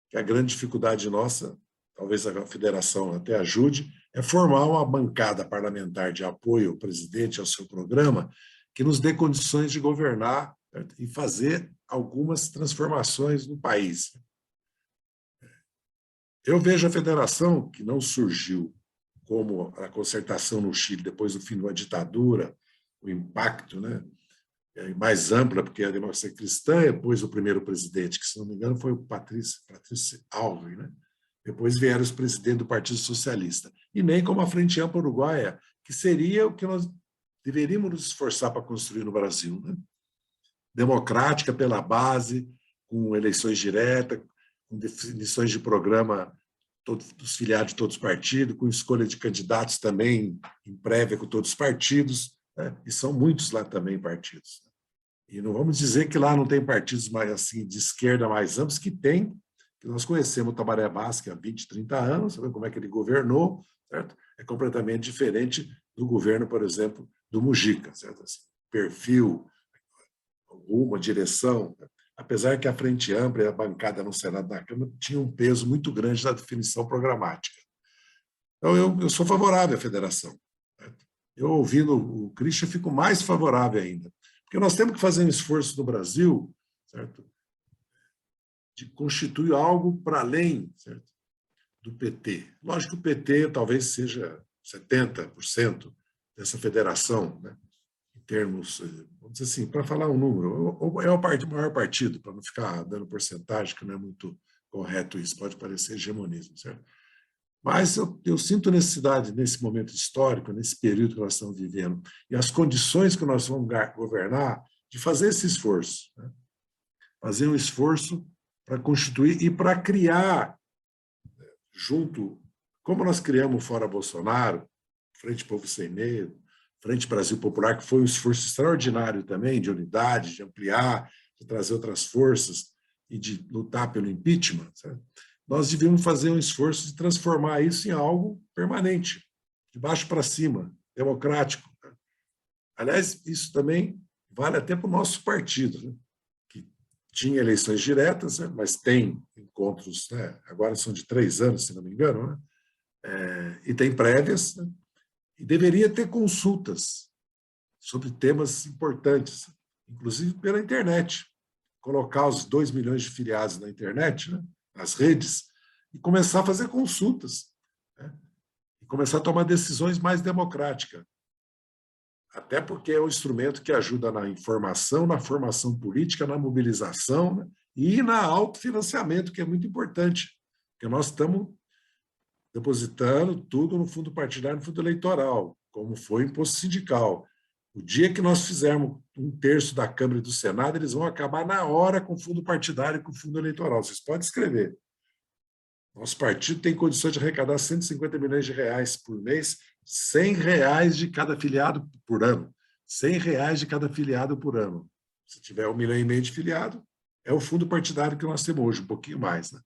que a grande dificuldade nossa, talvez a federação até ajude, é formar uma bancada parlamentar de apoio ao presidente, ao seu programa, que nos dê condições de governar, certo? E fazer algumas transformações no país. Eu vejo a federação, que não surgiu como a concertação no Chile depois do fim de uma ditadura, o impacto, né, mais ampla, porque a democracia cristã, depois o primeiro presidente, que, se não me engano, foi o Patrício Alves, né? Depois vieram os presidentes do Partido Socialista. E nem como a Frente Ampla Uruguaia, que seria o que nós deveríamos nos esforçar para construir no Brasil, né? Democrática pela base, com eleições diretas, com definições de programa dos filiados de todos os partidos, com escolha de candidatos também em prévia com todos os partidos, né? E são muitos lá também partidos. E não vamos dizer que lá não tem partidos mais assim de esquerda mais amplos, que tem, que nós conhecemos o Tabaré Vaz há 20, 30 anos, sabemos como é que ele governou, certo? É completamente diferente do governo, por exemplo, do Mujica, certo? Assim, perfil, uma direção, apesar que a Frente Ampla e a bancada no Senado da Câmara tinham um peso muito grande na definição programática. Então, eu sou favorável à federação. Certo? Eu, ouvindo o Christian, fico mais favorável ainda, porque nós temos que fazer um esforço no Brasil, certo? De constituir algo para além, certo? Do PT. Lógico que o PT talvez seja 70% dessa federação, né? Em termos, vamos dizer assim, para falar um número, é o maior partido, para não ficar dando porcentagem, que não é muito correto isso, pode parecer hegemonismo, certo? Mas eu sinto necessidade, nesse momento histórico, nesse período que nós estamos vivendo, e as condições que nós vamos governar, de fazer esse esforço, né? Fazer um esforço para constituir e para criar, junto, como nós criamos Fora Bolsonaro, Frente Povo Sem Medo, Frente Brasil Popular, que foi um esforço extraordinário também, de unidade, de ampliar, de trazer outras forças e de lutar pelo impeachment, certo? Nós devíamos fazer um esforço de transformar isso em algo permanente, de baixo para cima, democrático. Aliás, isso também vale até para o nosso partido, né? Que tinha eleições diretas, né? Mas tem encontros, né? Agora são de 3 anos, se não me engano, né? E tem prévias, né? E deveria ter consultas sobre temas importantes, inclusive pela internet. Colocar os 2 milhões de filiados na internet, né? Nas redes, e começar a fazer consultas, né? E começar a tomar decisões mais democráticas. Até porque é um instrumento que ajuda na informação, na formação política, na mobilização, né? E na autofinanciamento, que é muito importante, porque nós estamos depositando tudo no fundo partidário, no fundo eleitoral, como foi o imposto sindical. O dia que nós fizermos 1/3 da Câmara e do Senado, eles vão acabar na hora com o fundo partidário e com o fundo eleitoral. Vocês podem escrever. Nosso partido tem condições de arrecadar 150 milhões de reais por mês, R$100 de cada afiliado por ano. R$100 de cada afiliado por ano. Se tiver 1,5 milhão de filiado, é o fundo partidário que nós temos hoje, um pouquinho mais, né?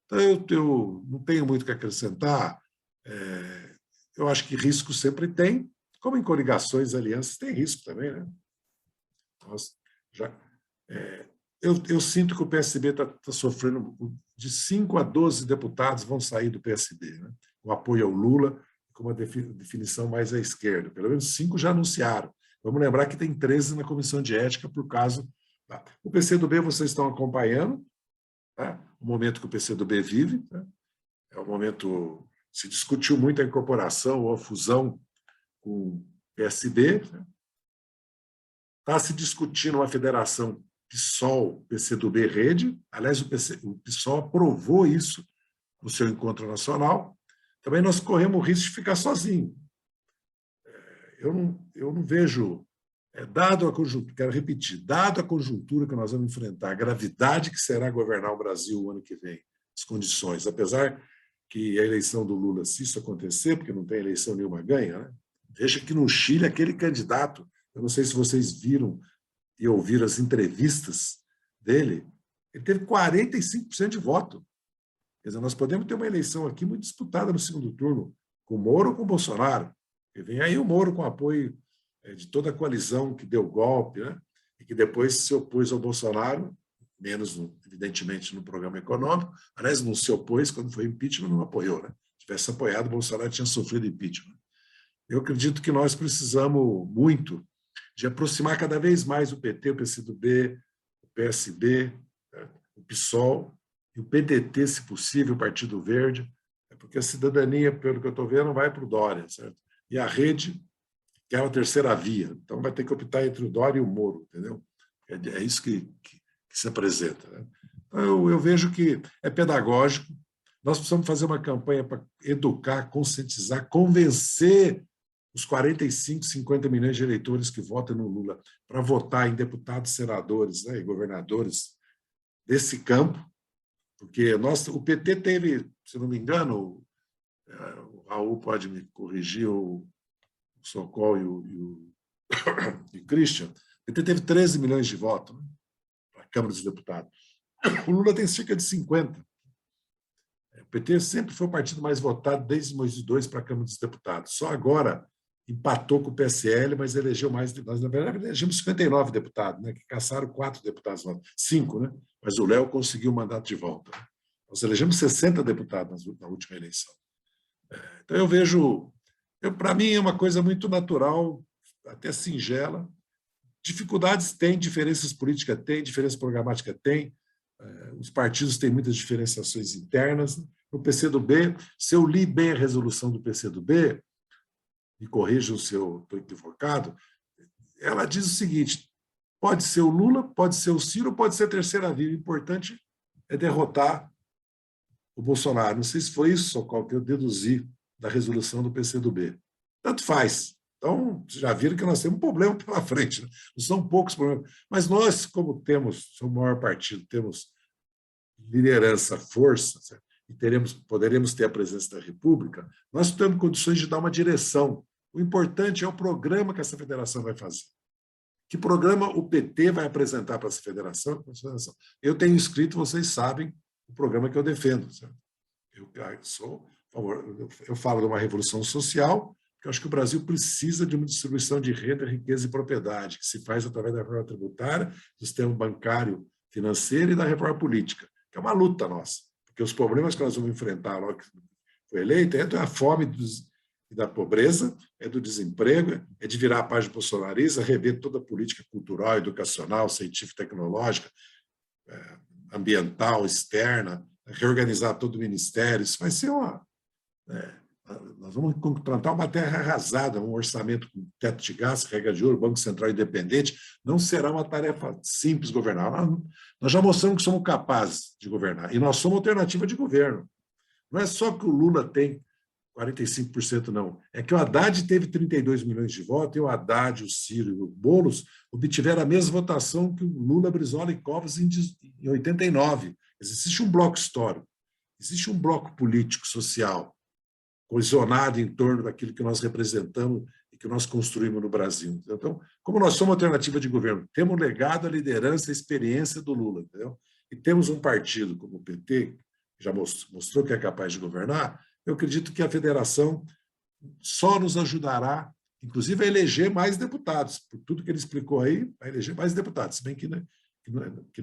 Então, eu não tenho muito o que acrescentar. Eu acho que risco sempre tem, como em coligações, alianças, tem risco também, né? Eu sinto que o PSB está sofrendo, de 5 a 12 deputados vão sair do PSB, né? Com apoio ao Lula, com uma definição mais à esquerda. Pelo menos 5 já anunciaram. Vamos lembrar que tem 13 na Comissão de Ética por causa... O PCdoB vocês estão acompanhando, né? O momento que o PCdoB vive, né? É um momento... Se discutiu muito a incorporação ou a fusão com o PSB, né? Está se discutindo uma federação PSOL, PCdoB, Rede. Aliás, o PSOL aprovou isso no seu encontro nacional. Também nós corremos o risco de ficar sozinho. Eu não vejo, dado a conjuntura, quero repetir, dado a conjuntura que nós vamos enfrentar, a gravidade que será governar o Brasil o ano que vem, as condições, apesar que a eleição do Lula, se isso acontecer, porque não tem eleição nenhuma ganha, né? Veja que no Chile, aquele candidato, eu não sei se vocês viram e ouviram as entrevistas dele, ele teve 45% de voto. Quer dizer, nós podemos ter uma eleição aqui muito disputada no segundo turno, com o Moro ou com o Bolsonaro. E vem aí o Moro com apoio de toda a coalizão que deu golpe, né? E que depois se opôs ao Bolsonaro, menos, evidentemente, no programa econômico. Aliás, não se opôs quando foi impeachment, não apoiou, né? Se tivesse apoiado, o Bolsonaro tinha sofrido impeachment. Eu acredito que nós precisamos muito de aproximar cada vez mais o PT, o PCdoB, o PSB, né? O PSOL e o PDT, se possível, o Partido Verde, porque a cidadania, pelo que eu estou vendo, vai para o Dória, certo? E a Rede quer uma terceira via, então vai ter que optar entre o Dória e o Moro, entendeu? É isso que se apresenta, né? Então, eu vejo que é pedagógico, nós precisamos fazer uma campanha para educar, conscientizar, convencer os 45, 50 milhões de eleitores que votam no Lula para votar em deputados, senadores, né, e governadores desse campo, porque o PT teve, se não me engano, o Raul pode me corrigir, o Sokol e o Christian, o PT teve 13 milhões de votos, né, para a Câmara dos Deputados. O Lula tem cerca de 50. O PT sempre foi o partido mais votado desde 2002 para a Câmara dos Deputados. Só agora empatou com o PSL, mas elegeu mais. Nós, na verdade, elegemos 59 deputados, né, que caçaram 4 deputados, 5, né? Mas o Léo conseguiu o mandato de volta. Nós elegemos 60 deputados na última eleição. Então, eu vejo, para mim, é uma coisa muito natural, até singela. Dificuldades tem, diferenças políticas tem, diferença programática tem, os partidos têm muitas diferenciações internas. No PCdoB, se eu li bem a resolução do PCdoB, me corrijam se eu estou equivocado, ela diz o seguinte: pode ser o Lula, pode ser o Ciro, pode ser a terceira via. O importante é derrotar o Bolsonaro. Não sei se foi isso, Sokol, que eu deduzi da resolução do PCdoB. Tanto faz. Então, vocês já viram que nós temos um problema pela frente, né? Não são poucos problemas. Mas nós, como somos o maior partido, temos liderança, força, certo? E poderemos ter a presença da República, nós temos condições de dar uma direção. O importante é o programa que essa federação vai fazer. Que programa o PT vai apresentar para essa federação? Eu tenho escrito, vocês sabem, o programa que eu defendo. Certo? Eu falo de uma revolução social, porque eu acho que o Brasil precisa de uma distribuição de renda, riqueza e propriedade, que se faz através da reforma tributária, do sistema bancário financeira e da reforma política, que é uma luta nossa, porque os problemas que nós vamos enfrentar logo que foi eleito é da fome e da pobreza, é do desemprego, é de virar a página bolsonarista, rever toda a política cultural, educacional, científica, tecnológica, ambiental, externa, reorganizar todo o ministério. Isso vai ser nós vamos contratar uma terra arrasada, um orçamento com teto de gasto, regra de ouro, Banco Central independente. Não será uma tarefa simples governar. Nós já mostramos que somos capazes de governar. E nós somos alternativa de governo. Não é só que o Lula tem 45%, não. É que o Haddad teve 32 milhões de votos e o Haddad, o Ciro e o Boulos obtiveram a mesma votação que o Lula, Brizola e Covas em 89. Existe um bloco histórico, existe um bloco político, social, coesionado em torno daquilo que nós representamos e que nós construímos no Brasil. Então, como nós somos alternativa de governo, temos o legado, a liderança, a experiência do Lula, entendeu? E temos um partido como o PT, que já mostrou que é capaz de governar. Eu acredito que a federação só nos ajudará, inclusive, a eleger mais deputados. Por tudo que ele explicou aí, a eleger mais deputados, se bem que não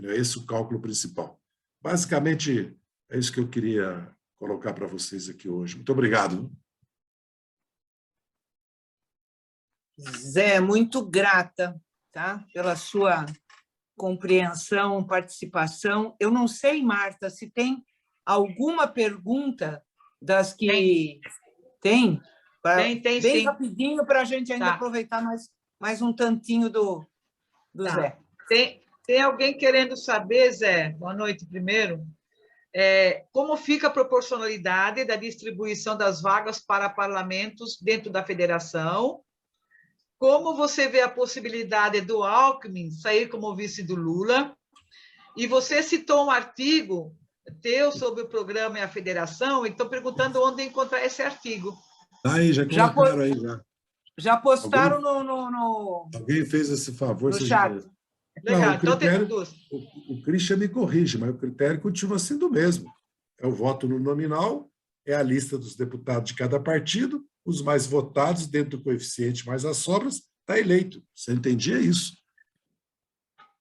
é esse o cálculo principal. Basicamente, é isso que eu queria colocar para vocês aqui hoje. Muito obrigado. Zé, muito grata, tá? Pela sua compreensão, participação. Eu não sei, Marta, se tem alguma pergunta das que tem? Tem, bem sim. Rapidinho para a gente ainda aproveitar mais um tantinho do Zé. Tem alguém querendo saber, Zé, boa noite primeiro, como fica a proporcionalidade da distribuição das vagas para parlamentos dentro da federação? Como você vê a possibilidade do Alckmin sair como vice do Lula? E você citou um artigo teu sobre o programa e a federação, e estou perguntando onde encontrar esse artigo. Aí, já colocaram aí, já. Já postaram no Alguém fez esse favor? No chat. Legal, então tem duas. O Christian me corrige, mas o critério continua sendo o mesmo. É o voto no nominal, é a lista dos deputados de cada partido, os mais votados dentro do coeficiente mais as sobras, está eleito. Você entendia isso?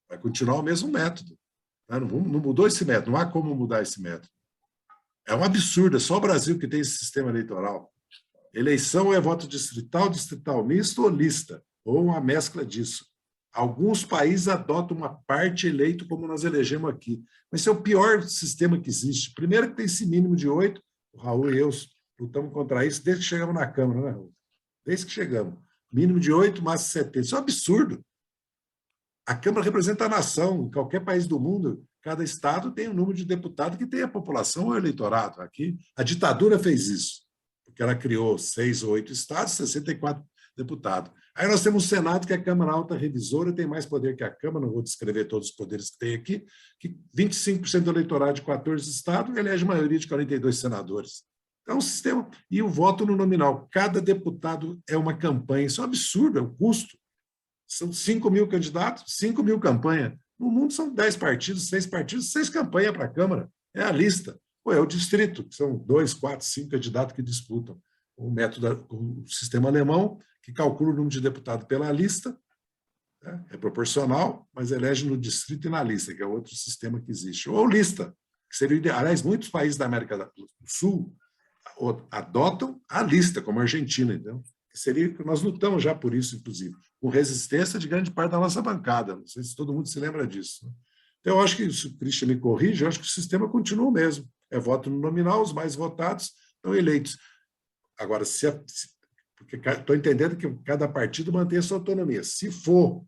Vai continuar o mesmo método. Não mudou esse método, não há como mudar esse método. É um absurdo, é só o Brasil que tem esse sistema eleitoral. Eleição é voto distrital, distrital misto ou lista, ou uma mescla disso. Alguns países adotam uma parte eleito como nós elegemos aqui. Mas esse é o pior sistema que existe. Primeiro que tem esse mínimo de 8, o Raul e eu lutamos contra isso desde que chegamos na Câmara, né, Raul? Desde que chegamos. Mínimo de 8, máximo 70. Isso é um absurdo. A Câmara representa a nação. Em qualquer país do mundo, cada estado tem um número de deputados que tem a população ou o eleitorado. Aqui, a ditadura fez isso, porque ela criou 6 ou 8 estados, 64 deputados. Aí nós temos o Senado, que é a Câmara Alta Revisora, tem mais poder que a Câmara, não vou descrever todos os poderes que tem aqui, que 25% do eleitorado de 14 estados elege maioria de 42 senadores. Então, o sistema... E o voto no nominal. Cada deputado é uma campanha. Isso é um absurdo, é um custo. São 5 mil candidatos, 5 mil campanhas. No mundo são 10 partidos, 6 partidos, 6 campanhas para a Câmara. É a lista. Ou é o distrito, que são 2, 4, 5 candidatos que disputam. O método, o sistema alemão, que calcula o número de deputados pela lista, né? É proporcional, mas elege no distrito e na lista, que é outro sistema que existe. Ou lista, que seria ideal. Aliás, muitos países da América do Sul adotam a lista, como a Argentina, então, que seria, nós lutamos já por isso, inclusive, com resistência de grande parte da nossa bancada. Não sei se todo mundo se lembra disso. Né? Então, eu acho que, se o Christian me corrige, eu acho que o sistema continua o mesmo. É voto no nominal, os mais votados estão eleitos. Agora, porque estou entendendo que cada partido mantém a sua autonomia. Se for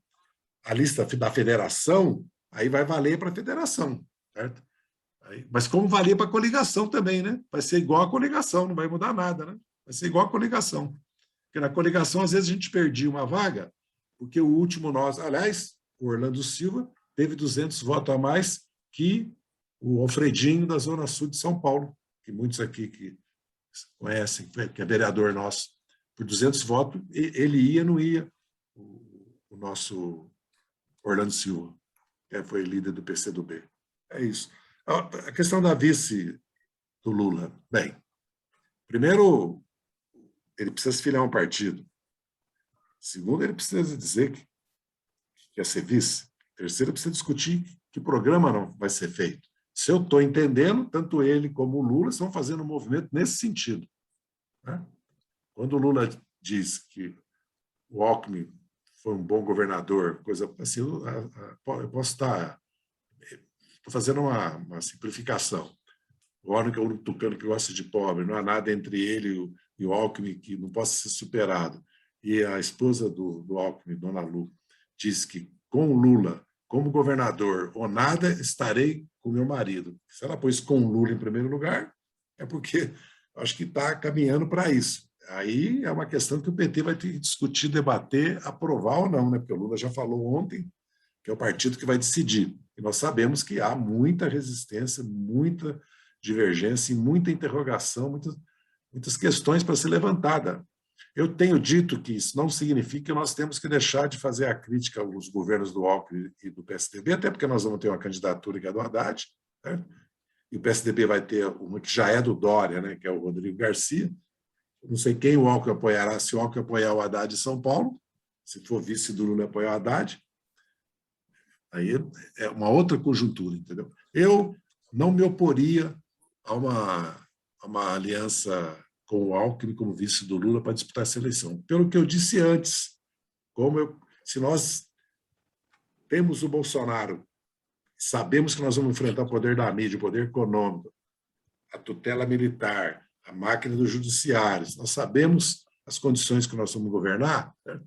a lista da federação, aí vai valer para a federação, certo? Mas como valia para a coligação também, né? Vai ser igual a coligação, não vai mudar nada, né? Vai ser igual a coligação. Porque na coligação, às vezes, a gente perdia uma vaga, porque o último aliás, o Orlando Silva teve 200 votos a mais que o Alfredinho da Zona Sul de São Paulo, que muitos aqui que conhecem, que é vereador nosso, por 200 votos, ele ia, não ia, o nosso Orlando Silva, que foi líder do PCdoB. É isso. A questão da vice do Lula. Bem, primeiro, ele precisa se filiar a um partido. Segundo, ele precisa dizer que quer ser vice. Terceiro, precisa discutir que programa não vai ser feito. Se eu estou entendendo, tanto ele como o Lula estão fazendo um movimento nesse sentido, né? Quando o Lula diz que o Alckmin foi um bom governador, coisa assim, eu posso estar... Estou fazendo uma simplificação. O único tucano que gosta de pobre, não há nada entre ele e o Alckmin que não possa ser superado. E a esposa do Alckmin, Dona Lu, diz que com o Lula como governador ou nada, estarei com meu marido. Se ela pôs com o Lula em primeiro lugar, é porque acho que está caminhando para isso. Aí é uma questão que o PT vai ter que discutir, debater, aprovar ou não, né? Porque o Lula já falou ontem que é o partido que vai decidir. E nós sabemos que há muita resistência, muita divergência e muita interrogação, muitas questões para ser levantada. Eu tenho dito que isso não significa que nós temos que deixar de fazer a crítica aos governos do Alckmin e do PSDB, até porque nós vamos ter uma candidatura que é do Haddad, né? E o PSDB vai ter uma que já é do Dória, né? Que é o Rodrigo Garcia. Não sei quem o Alckmin apoiará, se o Alckmin apoiar o Haddad em São Paulo, se for vice do Lula apoiar o Haddad, aí é uma outra conjuntura, entendeu? Eu não me oporia a uma aliança com o Alckmin como vice do Lula para disputar essa eleição. Pelo que eu disse antes, se nós temos o Bolsonaro, sabemos que nós vamos enfrentar o poder da mídia, o poder econômico, a tutela militar, a máquina do judiciário, nós sabemos as condições que nós vamos governar, né?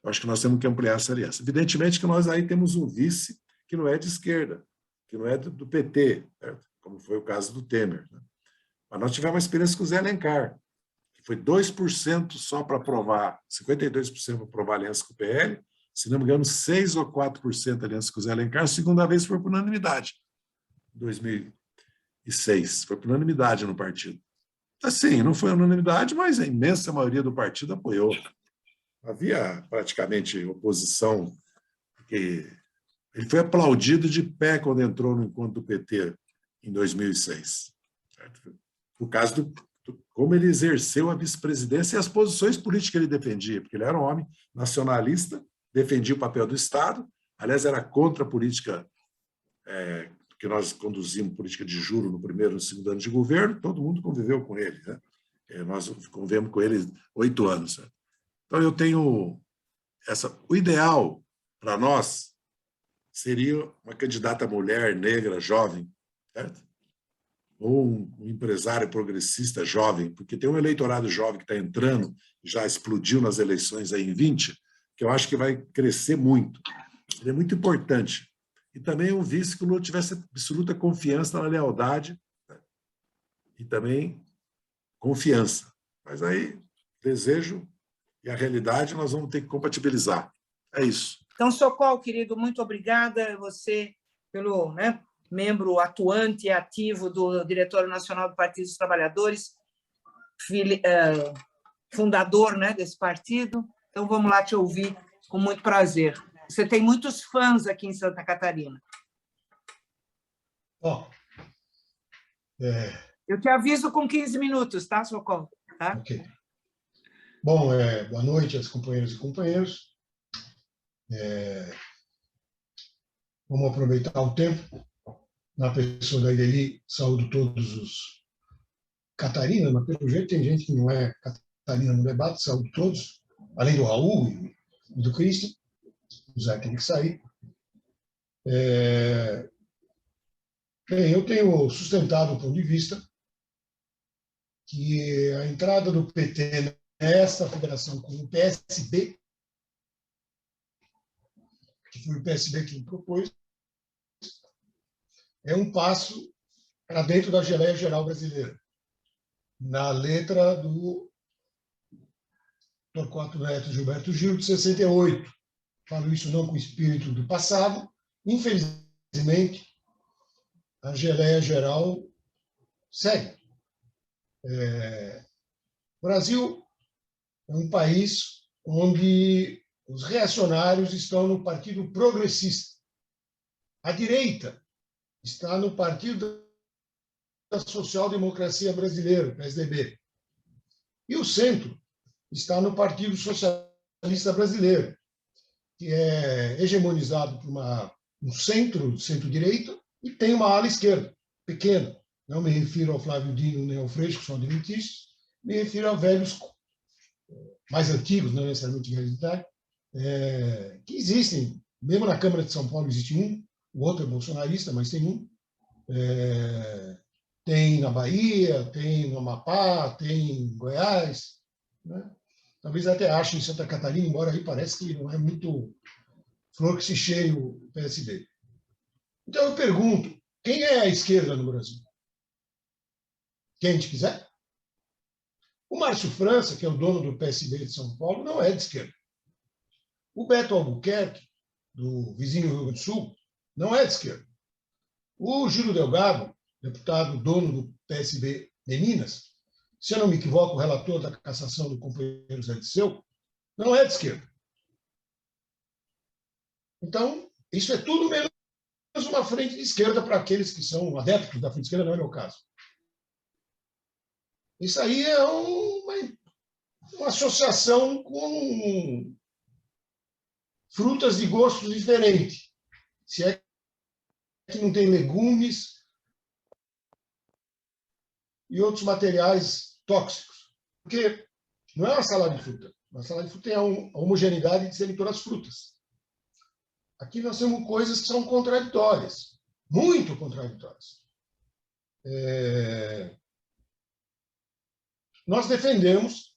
Eu acho que nós temos que ampliar essa aliança. Evidentemente que nós aí temos um vice que não é de esquerda, que não é do PT, certo? Como foi o caso do Temer, né? Mas nós tivemos uma experiência com o Zé Alencar, que foi 2% só para aprovar, 52% para aprovar a aliança com o PL, se não me engano, 6% ou 4% aliança com o Zé Alencar, a segunda vez foi por unanimidade, em 2006, foi por unanimidade no partido. Assim, não foi unanimidade, mas a imensa maioria do partido apoiou. Havia praticamente oposição, porque ele foi aplaudido de pé quando entrou no encontro do PT em 2006. Certo? Por causa do como ele exerceu a vice-presidência e as posições políticas que ele defendia, porque ele era um homem nacionalista, defendia o papel do Estado, aliás, era contra a política que nós conduzimos, política de juros no primeiro e no segundo ano de governo, todo mundo conviveu com ele, né? Nós convivemos com ele 8 anos. Certo? Então, eu tenho o ideal para nós seria uma candidata mulher, negra, jovem, certo? Ou um empresário progressista jovem, porque tem um eleitorado jovem que está entrando, já explodiu nas eleições aí em 20, que eu acho que vai crescer muito. Ele é muito importante. E também um vice que o Lula tivesse absoluta confiança na lealdade, né? E também confiança. Mas aí, desejo e a realidade nós vamos ter que compatibilizar. É isso. Então, Sokol, querido, muito obrigada a você pelo membro atuante e ativo do Diretório Nacional do Partido dos Trabalhadores, fundador, né, desse partido. Então, vamos lá te ouvir com muito prazer. Você tem muitos fãs aqui em Santa Catarina. Eu te aviso com 15 minutos, tá, Sokol? Tá? Ok. Bom, boa noite aos companheiros e companheiros. Vamos aproveitar o tempo. Na pessoa da Ideli, saúdo todos os Catarina, mas pelo jeito tem gente que não é Catarina no debate, saúdo todos, além do Raul e do Cristian. O Zé tem que sair. Bem, eu tenho sustentado o ponto de vista que a entrada do PT nessa federação com o PSB, que foi o PSB que propôs, é um passo para dentro da geleia geral brasileira, na letra do Torquato Neto Gilberto Gil, de 68. Falo isso não com o espírito do passado. Infelizmente, a geleia geral segue. O Brasil é um país onde os reacionários estão no Partido Progressista. A direita está no Partido da Social-Democracia Brasileira, PSDB. E o centro está no Partido Socialista Brasileiro, que é hegemonizado por uma um centro-direita, e tem uma ala esquerda, pequena. Não me refiro ao Flávio Dino nem ao Freixo, que são adventistas, me refiro a velhos mais antigos, não necessariamente velhos de idade, que existem. Mesmo na Câmara de São Paulo existe um, o outro é bolsonarista, mas tem um. Tem na Bahia, tem no Amapá, tem em Goiás, né? Talvez até ache em Santa Catarina, embora aí parece que não é muito flor que se cheire o PSD. Então eu pergunto, quem é a esquerda no Brasil? Quem a gente quiser? O Márcio França, que é o dono do PSB de São Paulo, não é de esquerda. O Beto Albuquerque, do vizinho Rio Grande do Sul, não é de esquerda. O Júlio Delgado, deputado dono do PSB de Minas, se eu não me equivoco, o relator da cassação do companheiro Zé Disseu, não é de esquerda. Então, isso é tudo menos uma frente de esquerda para aqueles que são adeptos da frente de esquerda, não é meu caso. Isso aí é uma associação com frutas de gostos diferentes. Se é que não tem legumes e outros materiais tóxicos. Porque não é uma salada de fruta. Uma salada de fruta tem a homogeneidade de serem todas frutas. Aqui nós temos coisas que são contraditórias, muito contraditórias. Nós defendemos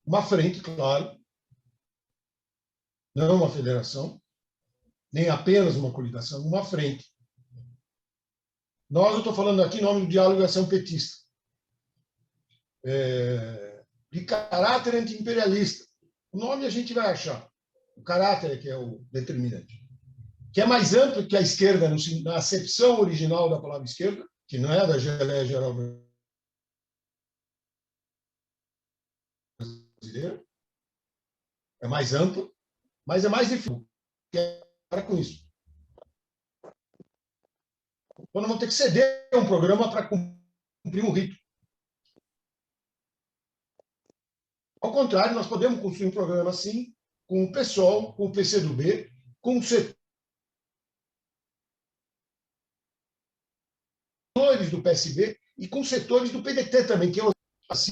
uma frente, claro, não uma federação, nem apenas uma coligação, uma frente. Eu estou falando aqui em nome do Diálogo e Ação Petista, de caráter anti-imperialista. O nome a gente vai achar. O caráter é que é o determinante. Que é mais amplo que a esquerda, na acepção original da palavra esquerda, que não é da geleia geral brasileira. É mais amplo, mas é mais difícil. Para com isso. Então, nós vamos ter que ceder um programa para cumprir um rito. Ao contrário, nós podemos construir um programa assim, com o PSOL, com o PCdoB, com setores do PSB e com setores do PDT também, que as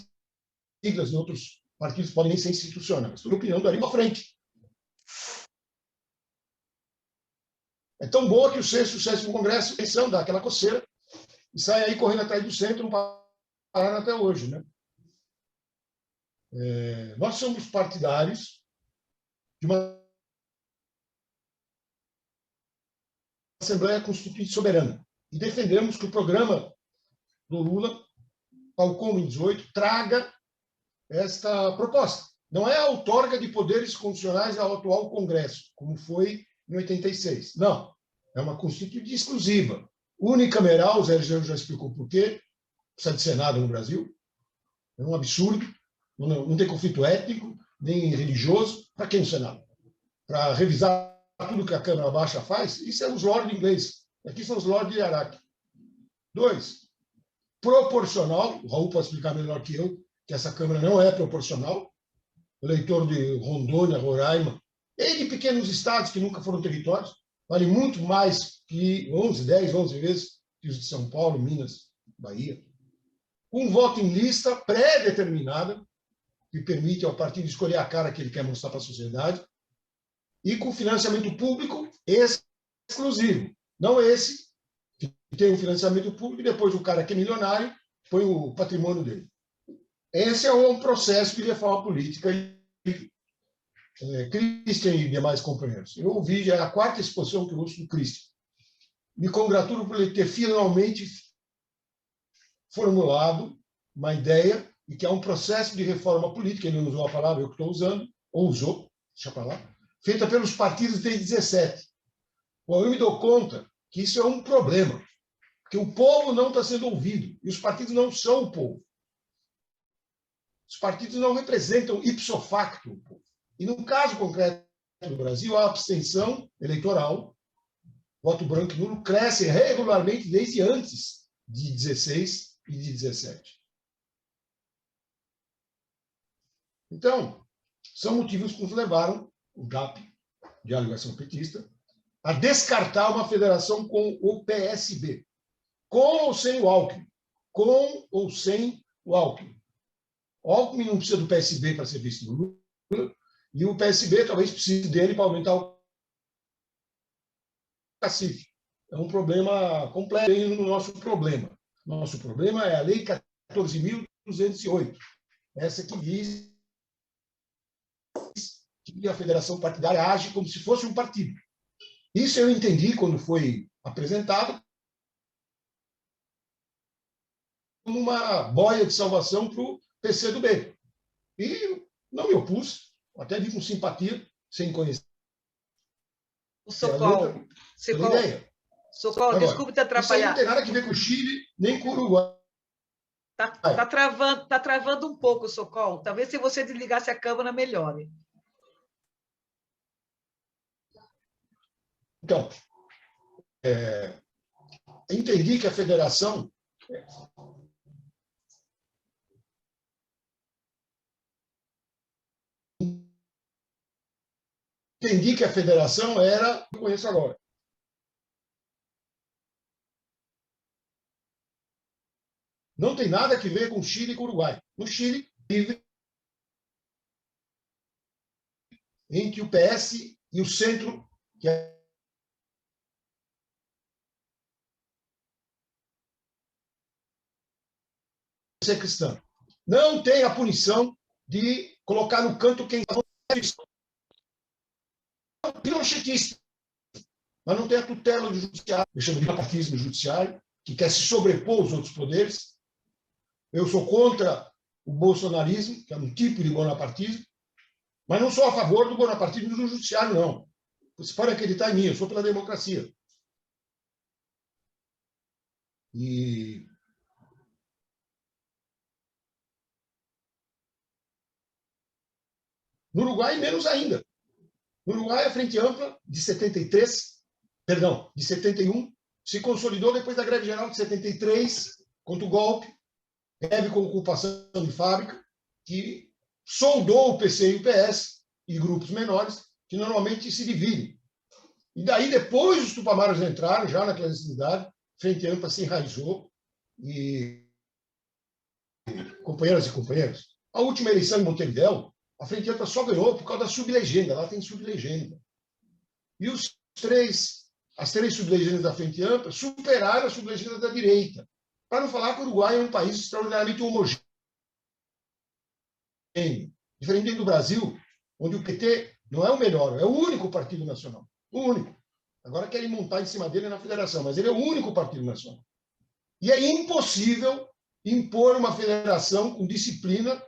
siglas em outros partidos podem nem ser institucionais. Na minha opinião, daria uma frente. É tão boa que o 6º e o 7º Congresso pensam dar aquela coceira e sai aí correndo atrás do centro, não pararam até hoje, né? Nós somos partidários de uma Assembleia Constituinte soberana e defendemos que o programa do Lula, tal como em 18, traga esta proposta. Não é a outorga de poderes constitucionais ao atual Congresso, como foi em 86. Não. É uma Constituinte exclusiva. Unicameral, o Zé já explicou por quê. Precisa de Senado no Brasil. É um absurdo. Não tem conflito étnico, nem religioso. Para quem o Senado? Para revisar tudo que a Câmara Baixa faz? Isso é os lords ingleses. Aqui são os lords de Araque. 2. Proporcional. O Raul pode explicar melhor que eu, que essa Câmara não é proporcional. O eleitor de Rondônia, Roraima, e de pequenos estados que nunca foram territórios, vale muito mais que 10, 11 vezes que os de São Paulo, Minas, Bahia. Um voto em lista pré-determinada, que permite ao partido escolher a cara que ele quer mostrar para a sociedade, e com financiamento público exclusivo. Não esse, que tem um financiamento público e depois o cara que é milionário põe o patrimônio dele. Esse é um processo de reforma política. Christian e demais companheiros. Eu ouvi, já é a 4ª exposição que eu ouço do Christian. Me congratulo por ele ter finalmente formulado uma ideia e que há um processo de reforma política, ele não usou a palavra, eu que estou usando, ou usou, deixa para lá, feita pelos partidos desde 17. Bom, eu me dou conta que isso é um problema, porque o povo não está sendo ouvido, e os partidos não são o povo. Os partidos não representam ipso facto o povo. E no caso concreto do Brasil, a abstenção eleitoral, voto branco e nulo, cresce regularmente desde antes de 16 e de 17. Então, são motivos que nos levaram, o DAP, Diálogo e Ação Petista, a descartar uma federação com o PSB, com ou sem o Alckmin, com ou sem o Alckmin. O Alckmin não precisa do PSB para ser vice do Lula, e o PSB talvez precise dele para aumentar o cacife. É um problema complexo no nosso problema. Nosso problema é a Lei 14.208, essa que diz que a federação partidária age como se fosse um partido. Isso eu entendi quando foi apresentado como uma boia de salvação para o PCdoB. E não me opus, até vi com simpatia, sem conhecer O Socol, a ideia. Socol, desculpe te Isso aí não atrapalhar. tem nada a ver com o Chile, nem com o Uruguai. Tá travando um pouco, Socol. Talvez se você desligasse a câmera, melhore. Então, entendi que a federação era, eu conheço agora. Não tem nada a ver com Chile e com Uruguai. No Chile, vive em que o PS e o centro, que é ser cristã, não tem a punição de colocar no canto quem é pinochetista, mas não tem a tutela do judiciário, eu chamo de bipartismo judiciário, que quer se sobrepor aos outros poderes. Eu sou contra o bolsonarismo, que é um tipo de bonapartismo, mas não sou a favor do bonapartismo do judiciário, não. Você pode acreditar em mim, eu sou pela democracia. E no Uruguai, menos ainda. No Uruguai, a Frente Ampla, de 71, se consolidou depois da greve geral de 73, contra o golpe, greve com ocupação de fábrica, que soldou o PC e o PS, e grupos menores, que normalmente se dividem. E daí, depois, os tupamaros entraram, já na clandestinidade, Frente Ampla se enraizou, e companheiras e companheiros, a última eleição em Montevidéu, a Frente Ampla só ganhou por causa da sublegenda, lá tem sublegenda. E as três sublegendas da Frente Ampla superaram a sublegenda da direita. Para não falar que o Uruguai é um país extraordinariamente homogêneo. Diferente do Brasil, onde o PT não é o melhor, é o único partido nacional. O único. Agora querem montar em cima dele na federação, mas ele é o único partido nacional. E é impossível impor uma federação com disciplina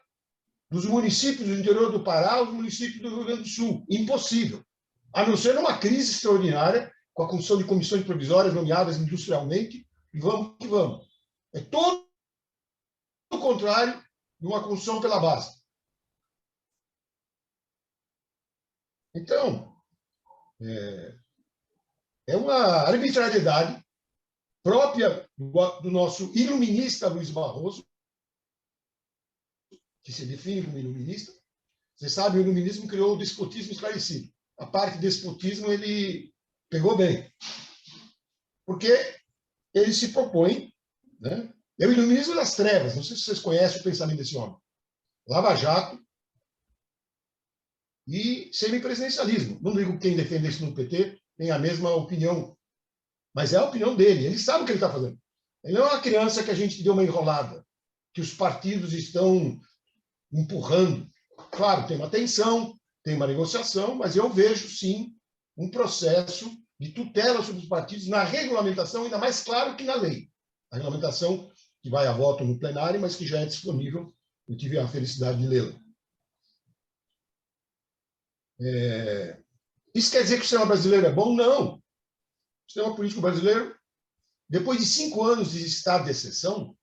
dos municípios do interior do Pará aos municípios do Rio Grande do Sul. Impossível. A não ser numa crise extraordinária, com a construção de comissões provisórias nomeadas industrialmente, e vamos que vamos. É todo o contrário de uma construção pela base. Então, é uma arbitrariedade própria do nosso iluminista Luiz Barroso, que se define como iluminista. Você sabe, o iluminismo criou o despotismo esclarecido. A parte despotismo ele pegou bem. Porque ele se propõe, né? É o iluminismo das trevas. Não sei se vocês conhecem o pensamento desse homem. Lava Jato e semipresidencialismo. Não digo que quem defende isso no PT tem a mesma opinião, mas é a opinião dele. Ele sabe o que ele está fazendo. Ele não é uma criança que a gente deu uma enrolada, que os partidos estão empurrando. Claro, tem uma tensão, tem uma negociação, mas eu vejo, sim, um processo de tutela sobre os partidos na regulamentação, ainda mais claro que na lei. A regulamentação que vai a voto no plenário, mas que já é disponível. Eu tive a felicidade de lê-la. Isso quer dizer que o sistema brasileiro é bom? Não. O sistema político brasileiro, depois de 5 anos de estado de exceção,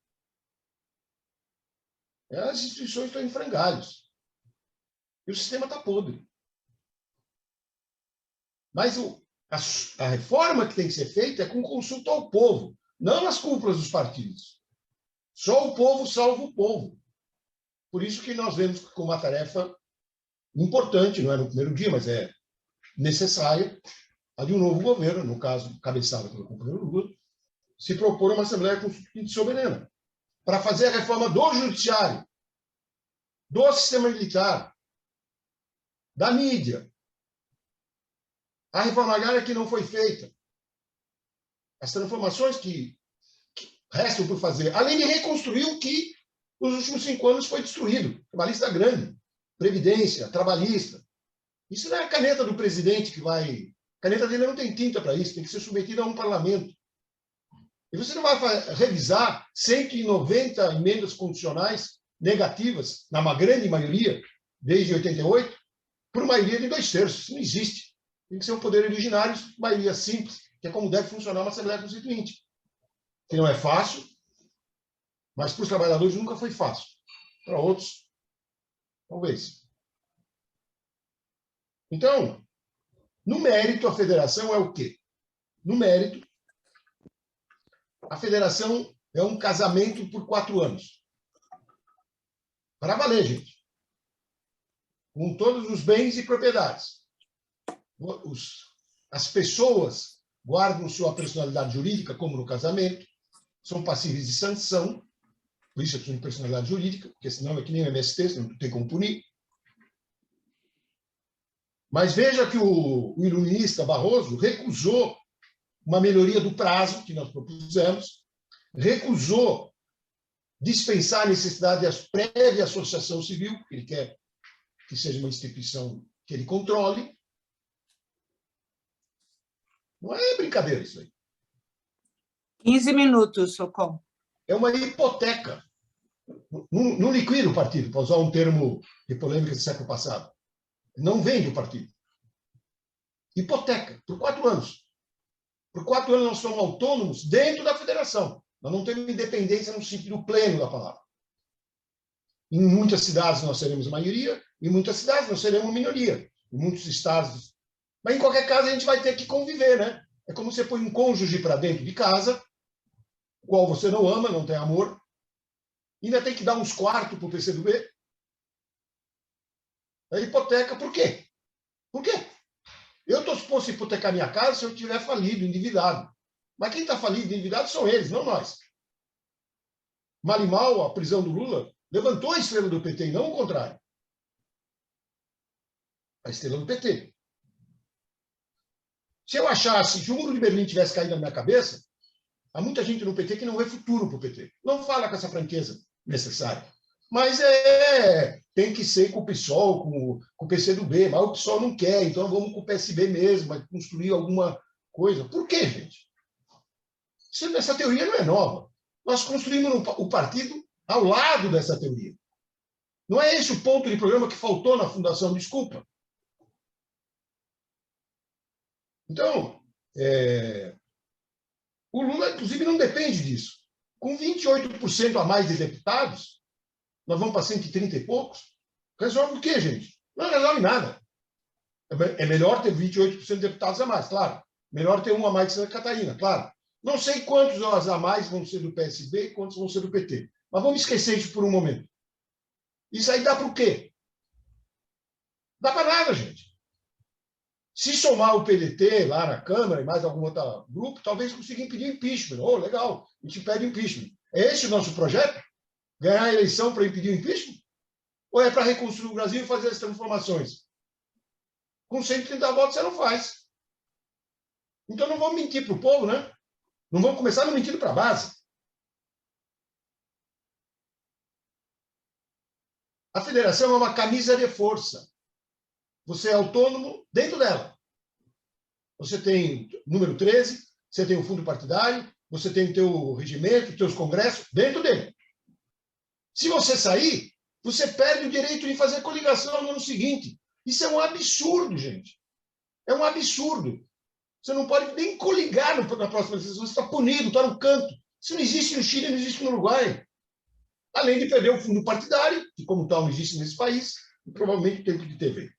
as instituições estão em frangalhos. E o sistema está podre. Mas a reforma que tem que ser feita é com consulta ao povo, não nas cúpulas dos partidos. Só o povo salva o povo. Por isso que nós vemos como uma tarefa importante, não é no primeiro dia, mas é necessária, a de um novo governo, no caso, cabeçada pelo companheiro Lula, se propor uma Assembleia Constituinte soberana para fazer a reforma do judiciário, do sistema militar, da mídia. A reforma agrária que não foi feita. As transformações que restam por fazer, além de reconstruir o que nos últimos 5 anos foi destruído. Uma lista grande. Previdência, trabalhista. Isso não é a caneta do presidente que vai... A caneta dele não tem tinta para isso, tem que ser submetida a um parlamento. E você não vai revisar 190 emendas constitucionais negativas, na grande maioria, desde 88, por maioria de 2/3. Isso não existe. Tem que ser um poder originário, maioria simples, que é como deve funcionar uma Assembleia Constituinte. Que não é fácil, mas para os trabalhadores nunca foi fácil. Para outros, talvez. Então, no mérito, a federação é o quê? No mérito, a federação é um casamento por 4 anos. Para valer, gente. Com todos os bens e propriedades. As pessoas guardam sua personalidade jurídica, como no casamento, são passíveis de sanção, por isso é de personalidade jurídica, porque senão é que nem o MST, senão não tem como punir. Mas veja que o iluminista Barroso recusou uma melhoria do prazo que nós propusemos, recusou dispensar a necessidade de prévia associação civil, porque ele quer que seja uma instituição que ele controle. Não é brincadeira isso aí. 15 minutos, Socorro. É uma hipoteca. Não liquida o partido, para usar um termo de polêmica do século passado. Não vende o partido. Hipoteca, por 4 anos. Por 4 anos nós somos autônomos dentro da federação. Nós não temos independência no sentido pleno da palavra. Em muitas cidades nós seremos maioria, em muitas cidades nós seremos minoria. Em muitos estados. Mas, em qualquer caso, a gente vai ter que conviver, né? É como você põe um cônjuge para dentro de casa, o qual você não ama, não tem amor, ainda tem que dar uns quartos para o PCdoB. É hipoteca, por quê? Por quê? Eu estou disposto a hipotecar minha casa se eu estiver falido, endividado. Mas quem está falido, endividado, são eles, não nós. Mal e mal, a prisão do Lula levantou a estrela do PT, e não o contrário. A estrela do PT. Se eu achasse que o muro de Berlim tivesse caído na minha cabeça, há muita gente no PT que não vê futuro para o PT. Não fala com essa franqueza necessária. Mas tem que ser com o PSOL, com o PCdoB, mas o PSOL não quer, então vamos com o PSB mesmo, vai construir alguma coisa. Por quê, gente? Essa teoria não é nova. Nós construímos o partido ao lado dessa teoria. Não é esse o ponto de programa que faltou na fundação, desculpa. Então, o Lula, inclusive, não depende disso. Com 28% a mais de deputados, nós vamos para 130 e poucos. Resolve o quê, gente? Não resolve nada. É melhor ter 28% de deputados a mais, claro. Melhor ter um a mais de Santa Catarina, claro. Não sei quantos a mais vão ser do PSB e quantos vão ser do PT. Mas vamos esquecer isso por um momento. Isso aí dá para o quê? Dá para nada, gente. Se somar o PDT lá na Câmara e mais algum outro grupo, talvez consiga impedir o impeachment. Oh, legal, a gente impede o impeachment. É esse o nosso projeto? Ganhar a eleição para impedir o impeachment? Ou é para reconstruir o Brasil e fazer as transformações? Com 130 votos você não faz. Então não vamos mentir para o povo, né? Não vamos começar não mentindo para a base. A federação é uma camisa de força. Você é autônomo dentro dela. Você tem número 13, você tem o fundo partidário, você tem o teu regimento, os teus congressos dentro dele. Se você sair, você perde o direito de fazer coligação no ano seguinte. Isso é um absurdo, gente. É um absurdo. Você não pode nem coligar na próxima eleição. Você está punido, está no canto. Isso não existe no Chile, não existe no Uruguai. Além de perder o fundo partidário, que como tal não existe nesse país, e provavelmente o tempo de TV.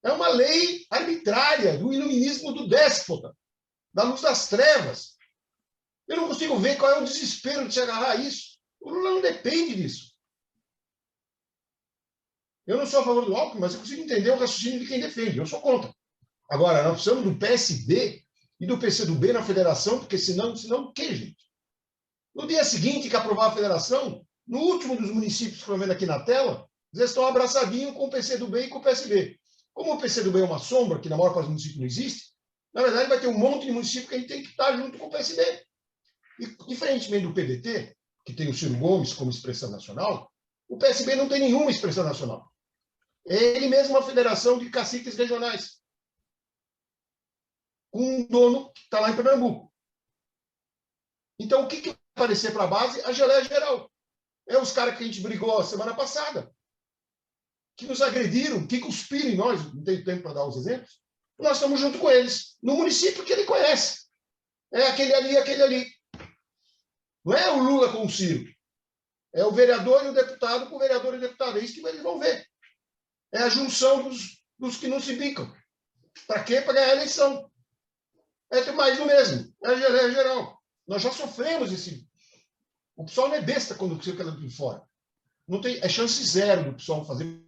É uma lei arbitrária do iluminismo do déspota, da luz das trevas. Eu não consigo ver qual é o desespero de se agarrar a isso. O Lula não depende disso. Eu não sou a favor do Alckmin, mas eu consigo entender o raciocínio de quem defende. Eu sou contra. Agora, nós precisamos do PSB e do PCdoB na federação, porque senão o quê, gente? No dia seguinte que aprovar a federação, no último dos municípios que estão vendo aqui na tela, eles estão abraçadinhos com o PCdoB e com o PSB. Como o PCdoB é uma sombra, que na maior parte dos municípios não existe, na verdade vai ter um monte de município que a gente tem que estar junto com o PSB. E, diferentemente do PDT, que tem o Ciro Gomes como expressão nacional, o PSB não tem nenhuma expressão nacional. É ele mesmo uma federação de caciques regionais, com um dono que está lá em Pernambuco. Então, o que vai aparecer para a base? A geleia geral. É os caras que a gente brigou a semana passada, que nos agrediram, que cuspiram em nós, não tenho tempo para dar os exemplos, nós estamos junto com eles, no município que ele conhece. É aquele ali, aquele ali. Não é o Lula com o Ciro. É o vereador e o deputado com o vereador e o deputado. É isso que eles vão ver. É a junção dos que não se bicam. Para quê? Para ganhar a eleição. É mais do mesmo. É a geleia geral. Nós já sofremos esse... O pessoal não é besta quando fica lá de fora. Não tem... É chance zero do pessoal fazer...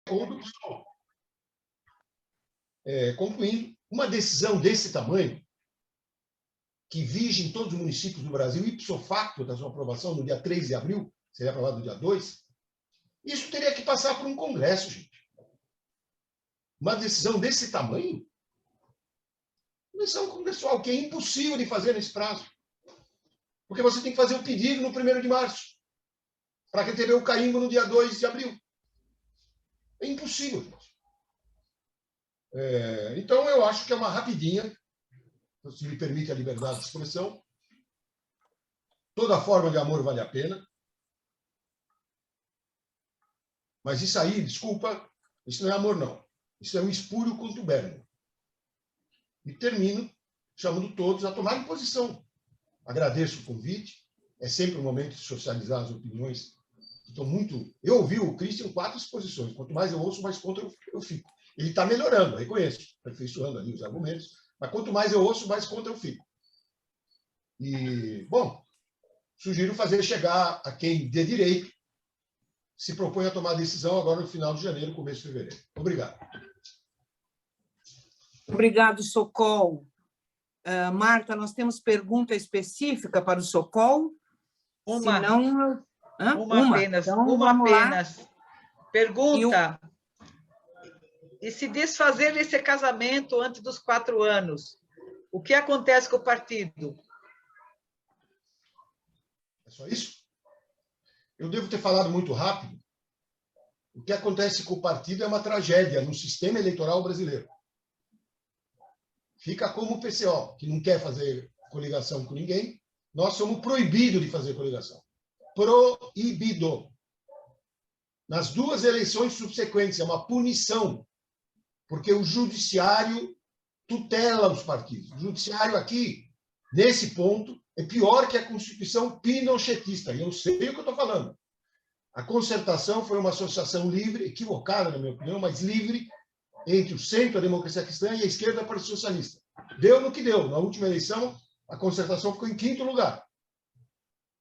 ou do pessoal. Concluindo, uma decisão desse tamanho, que vige em todos os municípios do Brasil, ipso facto da sua aprovação no dia 3 de abril, seria aprovado no dia 2, isso teria que passar por um congresso, gente. Uma decisão desse tamanho, uma decisão congressual, que é impossível de fazer nesse prazo. Porque você tem que fazer o pedido no 1º de março, para receber o carimbo no dia 2 de abril. É impossível, gente. Então, eu acho que é uma rapidinha, se me permite a liberdade de expressão. Toda forma de amor vale a pena. Mas isso aí, desculpa, isso não é amor, não. Isso é um espúrio contubérnio. E termino chamando todos a tomarem posição. Agradeço o convite. É sempre um momento de socializar as opiniões que estão muito... Eu ouvi o Christian 4 exposições. Quanto mais eu ouço, mais contra eu fico. Ele está melhorando, reconheço, aperfeiçoando ali os argumentos. Mas quanto mais eu ouço, mais contra eu fico. E, bom, sugiro fazer chegar a quem de direito se propõe a tomar a decisão agora no final de janeiro, começo de fevereiro. Obrigado. Obrigado, Sokol. Marta, nós temos pergunta específica para o Sokol? Uma. Se não... Uma apenas. Então, uma apenas. Lá. Pergunta. E se desfazer desse casamento antes dos 4 anos, o que acontece com o partido? É só isso? Eu devo ter falado muito rápido. O que acontece com o partido é uma tragédia no sistema eleitoral brasileiro. Fica como o PCO, que não quer fazer coligação com ninguém. Nós somos proibidos de fazer coligação. Proibido. Nas 2 eleições subsequentes, é uma punição. Porque o judiciário tutela os partidos. O judiciário aqui, nesse ponto, é pior que a Constituição pinochetista. E eu sei o que eu estou falando. A concertação foi uma associação livre, equivocada, na minha opinião, mas livre, entre o centro, a democracia cristã, e a esquerda, a Partido Socialista. Deu no que deu. Na última eleição, a concertação ficou em 5º lugar.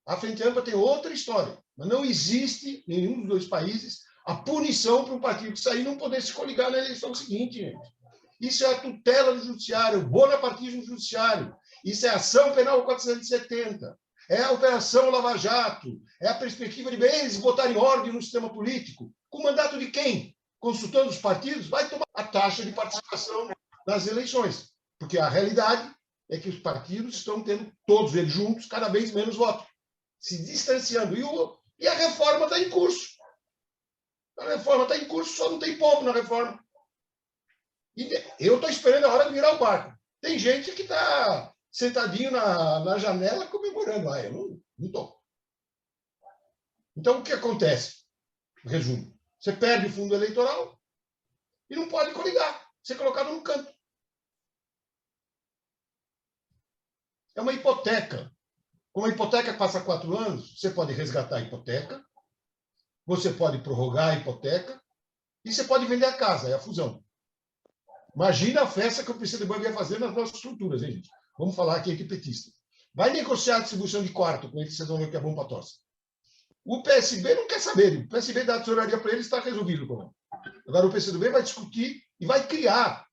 A Frente Ampla tem outra história. Mas não existe, em nenhum dos 2 países, a punição para um partido que sair não poder se coligar na eleição seguinte, gente. Isso é a tutela do judiciário, o bonapartismo judiciário. Isso é a ação penal 470. É a operação Lava Jato. É a perspectiva de eles botarem ordem no sistema político. Com mandato de quem? Consultando os partidos? Vai tomar a taxa de participação nas eleições. Porque a realidade é que os partidos estão tendo, todos eles juntos, cada vez menos votos. Se distanciando. E a reforma está em curso. A reforma está em curso, só não tem povo na reforma. E eu estou esperando a hora de virar o barco. Tem gente que está sentadinho na janela comemorando. Eu não estou. Então, o que acontece? Resumo. Você perde o fundo eleitoral e não pode coligar. Ser colocado no canto. É uma hipoteca. Como a hipoteca passa 4 anos, você pode resgatar a hipoteca, você pode prorrogar a hipoteca, e você pode vender a casa, é a fusão. Imagina a festa que o PCdoB vai fazer nas nossas estruturas, hein, gente? Vamos falar aqui petista. Vai negociar a distribuição de quarto com ele, vocês vão ver que é bom para tosse. O PSB não quer saber. O PSB dá a tesouraria para ele, está resolvido o problema. Agora o PCdoB vai discutir e vai criar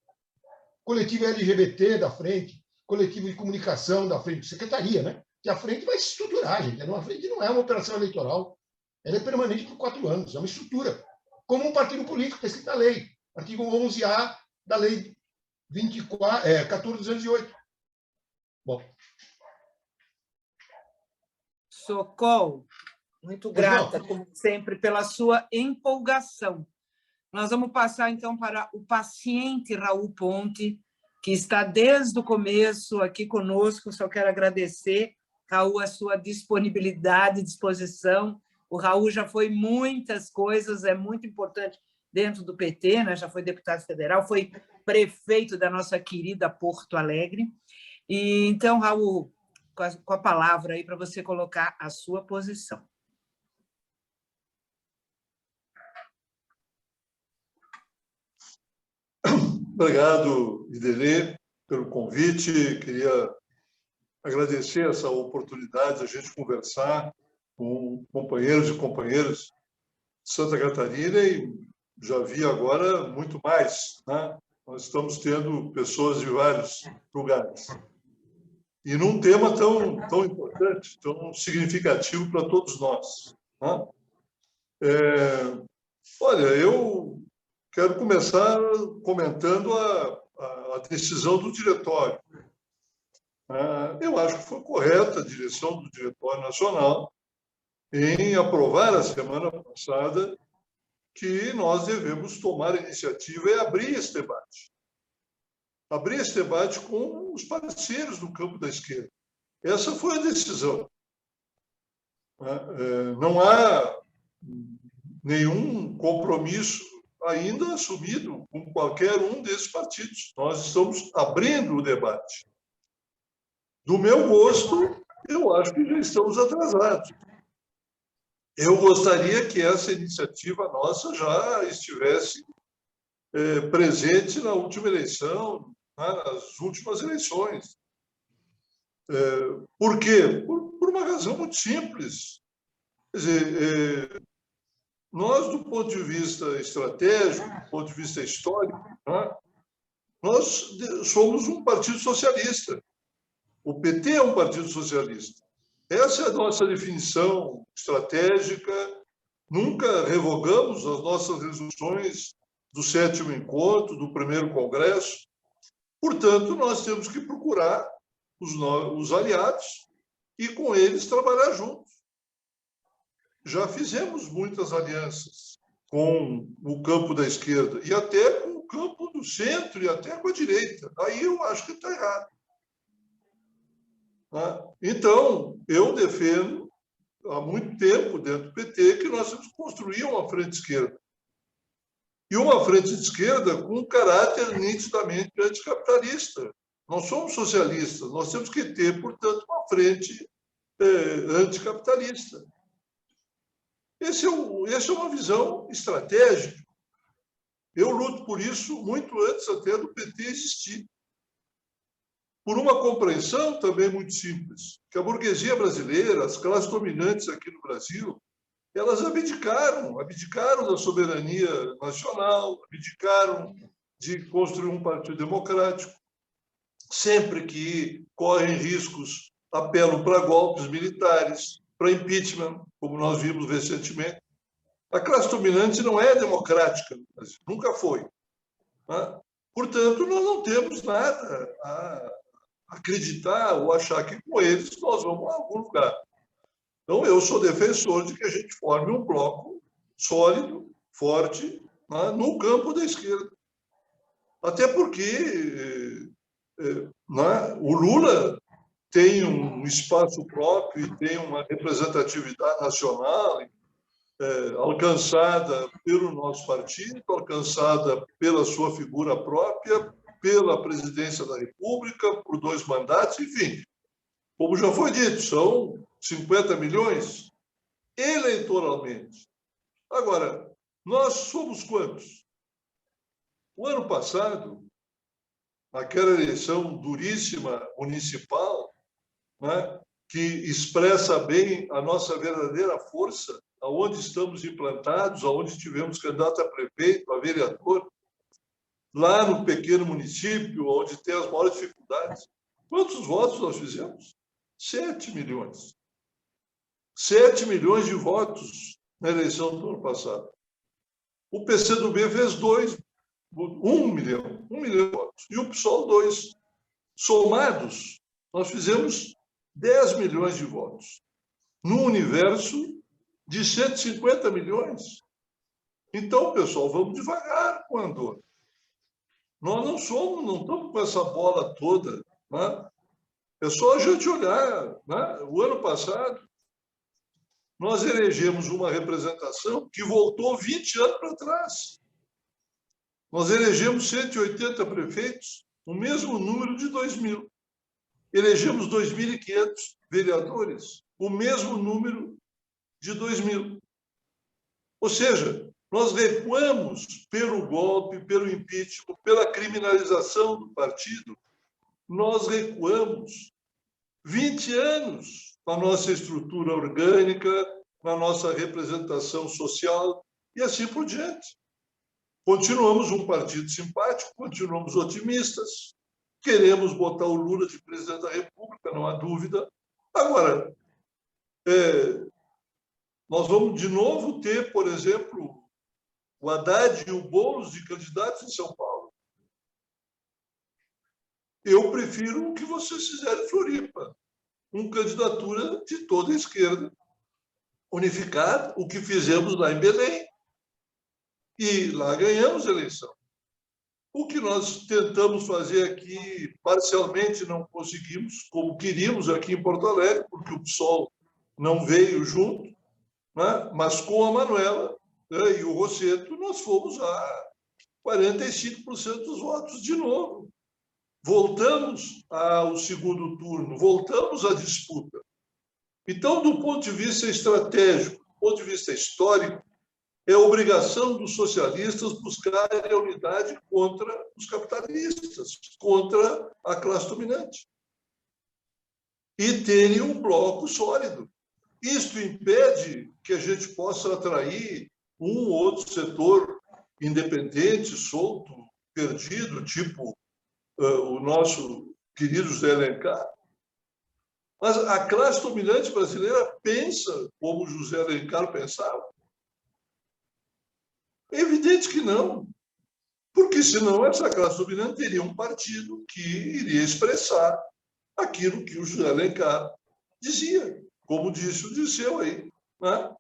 coletivo LGBT da frente, coletivo de comunicação da frente, secretaria, né? Que a frente vai se estruturar, gente. A frente não é uma operação eleitoral. Ela é permanente por 4 anos. É uma estrutura. Como um partido político, está escrito na lei. Artigo 11A da lei 14.208. Bom. Socol, muito grata, como sempre, pela sua empolgação. Nós vamos passar, então, para o paciente Raul Ponte, que está desde o começo aqui conosco. Só quero agradecer, Raul, a sua disponibilidade e disposição. O Raul já foi muitas coisas, é muito importante dentro do PT, né? Já foi deputado federal, foi prefeito da nossa querida Porto Alegre. E, então, Raul, com a palavra aí para você colocar a sua posição. Obrigado, Idelê, pelo convite. Queria agradecer essa oportunidade de a gente conversar com companheiros e companheiras de Santa Catarina e já vi agora muito mais, né? Nós estamos tendo pessoas de vários lugares. E num tema tão importante, tão significativo para todos nós, né? Olha, eu quero começar comentando a decisão do diretório. Eu acho que foi correta a direção do Diretório Nacional em aprovar a semana passada que nós devemos tomar a iniciativa e abrir esse debate. Abrir esse debate com os parceiros do campo da esquerda. Essa foi a decisão. Não há nenhum compromisso ainda assumido com qualquer um desses partidos. Nós estamos abrindo o debate. Do meu gosto, eu acho que já estamos atrasados. Eu gostaria que essa iniciativa nossa já estivesse presente na última eleição, nas últimas eleições. Por quê? Por uma razão muito simples. Quer dizer, nós, do ponto de vista estratégico, do ponto de vista histórico, nós somos um partido socialista. O PT é um partido socialista. Essa é a nossa definição estratégica. Nunca revogamos as nossas resoluções do 7º encontro, do 1º congresso. Portanto, nós temos que procurar os aliados e, com eles, trabalhar juntos. Já fizemos muitas alianças com o campo da esquerda e até com o campo do centro e até com a direita. Aí eu acho que está errado. Então, eu defendo há muito tempo dentro do PT que nós temos que construir uma frente esquerda. E uma frente de esquerda com um caráter nitidamente anticapitalista. Não somos socialistas, nós temos que ter, portanto, uma frente anticapitalista. Essa é uma visão estratégica. Eu luto por isso muito antes até do PT existir. Por uma compreensão também muito simples, que a burguesia brasileira, as classes dominantes aqui no Brasil, elas abdicaram da soberania nacional, abdicaram de construir um partido democrático. Sempre que correm riscos, apelam para golpes militares, para impeachment, como nós vimos recentemente. A classe dominante não é democrática no Brasil, nunca foi. Portanto, nós não temos nada a acreditar ou achar que com eles nós vamos a algum lugar. Então, eu sou defensor de que a gente forme um bloco sólido, forte, no campo da esquerda. Até porque o Lula tem um espaço próprio e tem uma representatividade nacional alcançada pelo nosso partido, alcançada pela sua figura própria, pela presidência da República, por 2 mandatos, enfim. Como já foi dito, são 50 milhões eleitoralmente. Agora, Nós somos quantos? O ano passado, naquela eleição duríssima municipal, né, que expressa bem a nossa verdadeira força, aonde estamos implantados, aonde tivemos candidato a prefeito, a vereador, lá no pequeno município, onde tem as maiores dificuldades. Quantos votos nós fizemos? 7 milhões. 7 milhões de votos na eleição do ano passado. O PCdoB fez 1 milhão de votos. E o PSOL, 2. Somados, nós fizemos 10 milhões de votos, num universo de 150 milhões. Então, pessoal, vamos devagar com a Andorra. Nós não estamos com essa bola toda. Né? É só a gente olhar. Né? O ano passado, nós elegemos uma representação que voltou 20 anos para trás. Nós elegemos 180 prefeitos, o mesmo número de 2000. Elegemos 2.500 vereadores, o mesmo número de 2000. Ou seja, nós recuamos pelo golpe, pelo impeachment, pela criminalização do partido, nós recuamos 20 anos na nossa estrutura orgânica, na nossa representação social e assim por diante. Continuamos um partido simpático, continuamos otimistas, queremos botar o Lula de presidente da República, não há dúvida. Agora, nós vamos de novo ter, por exemplo, o Haddad e o Boulos de candidatos em São Paulo. Eu prefiro o que vocês fizeram em Floripa, uma candidatura de toda a esquerda, unificada, o que fizemos lá em Belém. E lá ganhamos a eleição. O que nós tentamos fazer aqui, parcialmente não conseguimos, como queríamos aqui em Porto Alegre, porque o PSOL não veio junto, né? Mas com a Manuela, né, e o Rosseto, nós fomos a 45% dos votos de novo. Voltamos ao segundo turno, voltamos à disputa. Então, do ponto de vista estratégico, do ponto de vista histórico, é obrigação dos socialistas buscarem a unidade contra os capitalistas, contra a classe dominante. E terem um bloco sólido. Isto impede que a gente possa atrair um ou outro setor independente, solto, perdido, tipo o nosso querido José Alencar. Mas a classe dominante brasileira pensa como José Alencar pensava? É evidente que não, porque senão essa classe dominante teria um partido que iria expressar aquilo que o José Alencar dizia, como disse o Dirceu aí, né?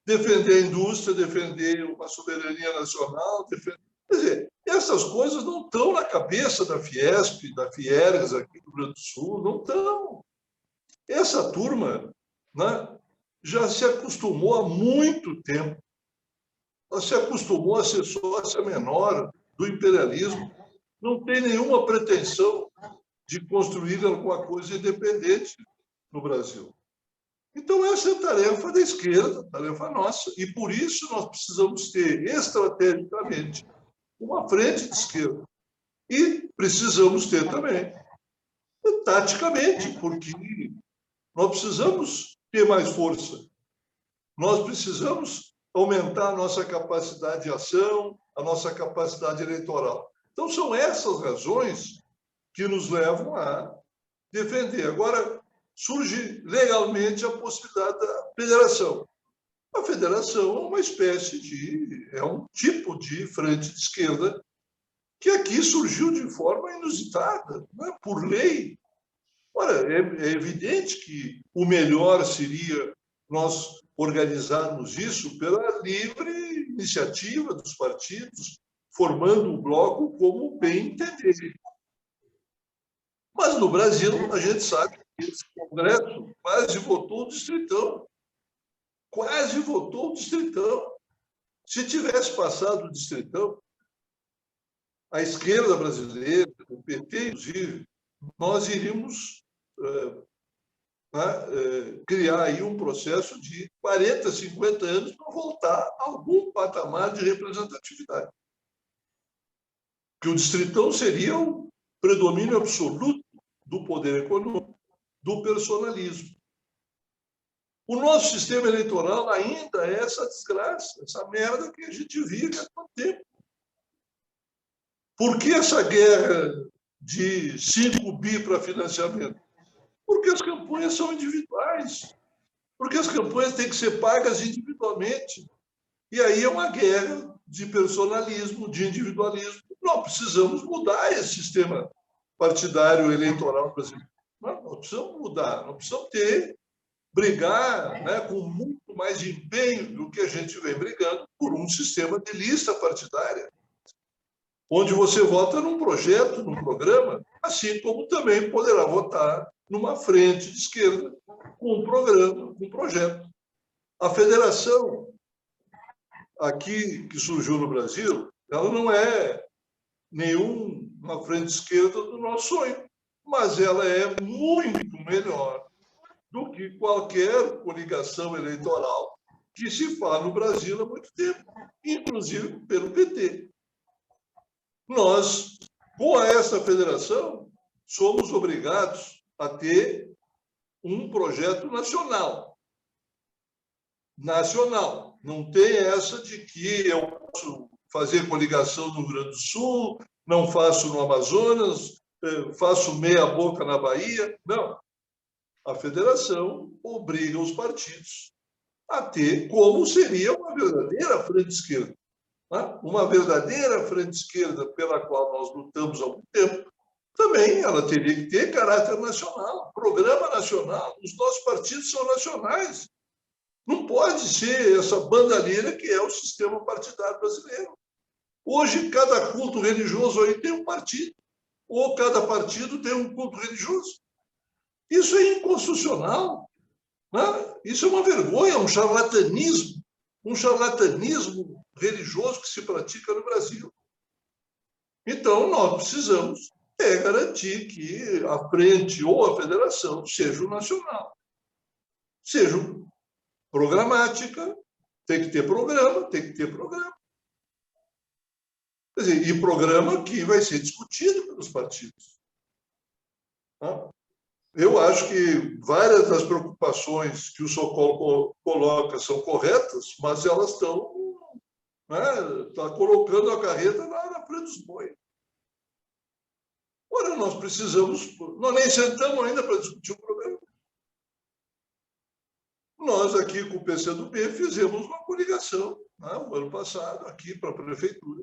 Defender a indústria, defender uma soberania nacional, defender... Quer dizer, essas coisas não estão na cabeça da Fiesp, da Fiergs aqui do Rio Grande do Sul, não estão. Essa turma, né, já se acostumou há muito tempo. Ela se acostumou a ser sócia menor do imperialismo, não tem nenhuma pretensão de construir alguma coisa independente no Brasil. Então, essa é a tarefa da esquerda, a tarefa nossa, e por isso nós precisamos ter, estrategicamente, uma frente de esquerda. E precisamos ter também, taticamente, porque nós precisamos ter mais força. Nós precisamos aumentar a nossa capacidade de ação, a nossa capacidade eleitoral. Então, são essas razões que nos levam a defender. Agora, surge legalmente a possibilidade da federação. A federação é uma espécie de... é um tipo de frente de esquerda que aqui surgiu de forma inusitada, né? Por lei. Ora, é evidente que o melhor seria nós organizarmos isso pela livre iniciativa dos partidos, formando o bloco como bem entender. Mas no Brasil, a gente sabe que esse Congresso quase votou o distritão. Quase votou o distritão. Se tivesse passado o distritão, a esquerda brasileira, o PT, inclusive, nós iríamos criar aí um processo de 40, 50 anos para voltar a algum patamar de representatividade. Que o distritão seria o predomínio absoluto do poder econômico, do personalismo. O nosso sistema eleitoral ainda é essa desgraça, essa merda que a gente vive há tanto tempo. Por que essa guerra de 5 bi para financiamento? Porque as campanhas são individuais. Porque as campanhas têm que ser pagas individualmente. E aí é uma guerra de personalismo, de individualismo. Nós precisamos mudar esse sistema partidário eleitoral brasileiro. Nós precisamos mudar, nós precisamos brigar, né, com muito mais empenho do que a gente vem brigando por um sistema de lista partidária, onde você vota num projeto, num programa, assim como também poderá votar numa frente de esquerda com um programa, com um projeto. A federação aqui que surgiu no Brasil, ela não é nenhuma frente de esquerda do nosso sonho, mas ela é muito melhor do que qualquer coligação eleitoral que se faz no Brasil há muito tempo, inclusive pelo PT. Nós, com essa federação, somos obrigados a ter um projeto nacional. Nacional. Não tem essa de que eu posso fazer coligação no Rio Grande do Sul, não faço no Amazonas, faço meia boca na Bahia. Não. A federação obriga os partidos a ter como seria uma verdadeira frente esquerda. Uma verdadeira frente esquerda pela qual nós lutamos há muito tempo, também ela teria que ter caráter nacional, programa nacional. Os nossos partidos são nacionais. Não pode ser essa bandalheira que é o sistema partidário brasileiro. Hoje, cada culto religioso aí tem um partido, ou cada partido tem um culto religioso. Isso é inconstitucional. Né? Isso é uma vergonha, um charlatanismo religioso que se pratica no Brasil. Então, nós precisamos garantir que a frente ou a federação seja o nacional, seja programática, tem que ter programa, Quer dizer, e programa que vai ser discutido pelos partidos. Eu acho que várias das preocupações que o Sokol coloca são corretas, mas elas estão colocando a carreta na frente dos bois. Ora, nós nem sentamos ainda para discutir o programa. Nós aqui com o PCdoB fizemos uma coligação, no ano passado, aqui para a prefeitura,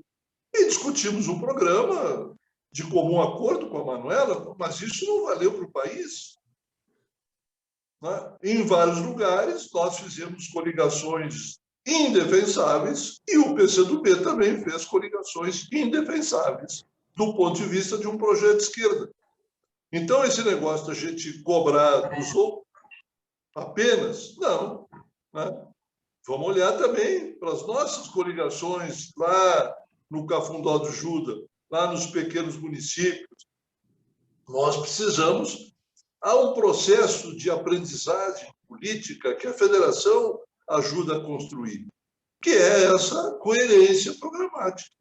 e discutimos um programa de comum acordo com a Manuela, mas isso não valeu para o país. Em vários lugares, nós fizemos coligações indefensáveis e o PCdoB também fez coligações indefensáveis do ponto de vista de um projeto de esquerda. Então, esse negócio da gente cobrar dos outros apenas, não. Vamos olhar também para as nossas coligações lá no Cafundó do Juda, lá nos pequenos municípios. Nós precisamos. Há um processo de aprendizagem política que a federação ajuda a construir, que é essa coerência programática.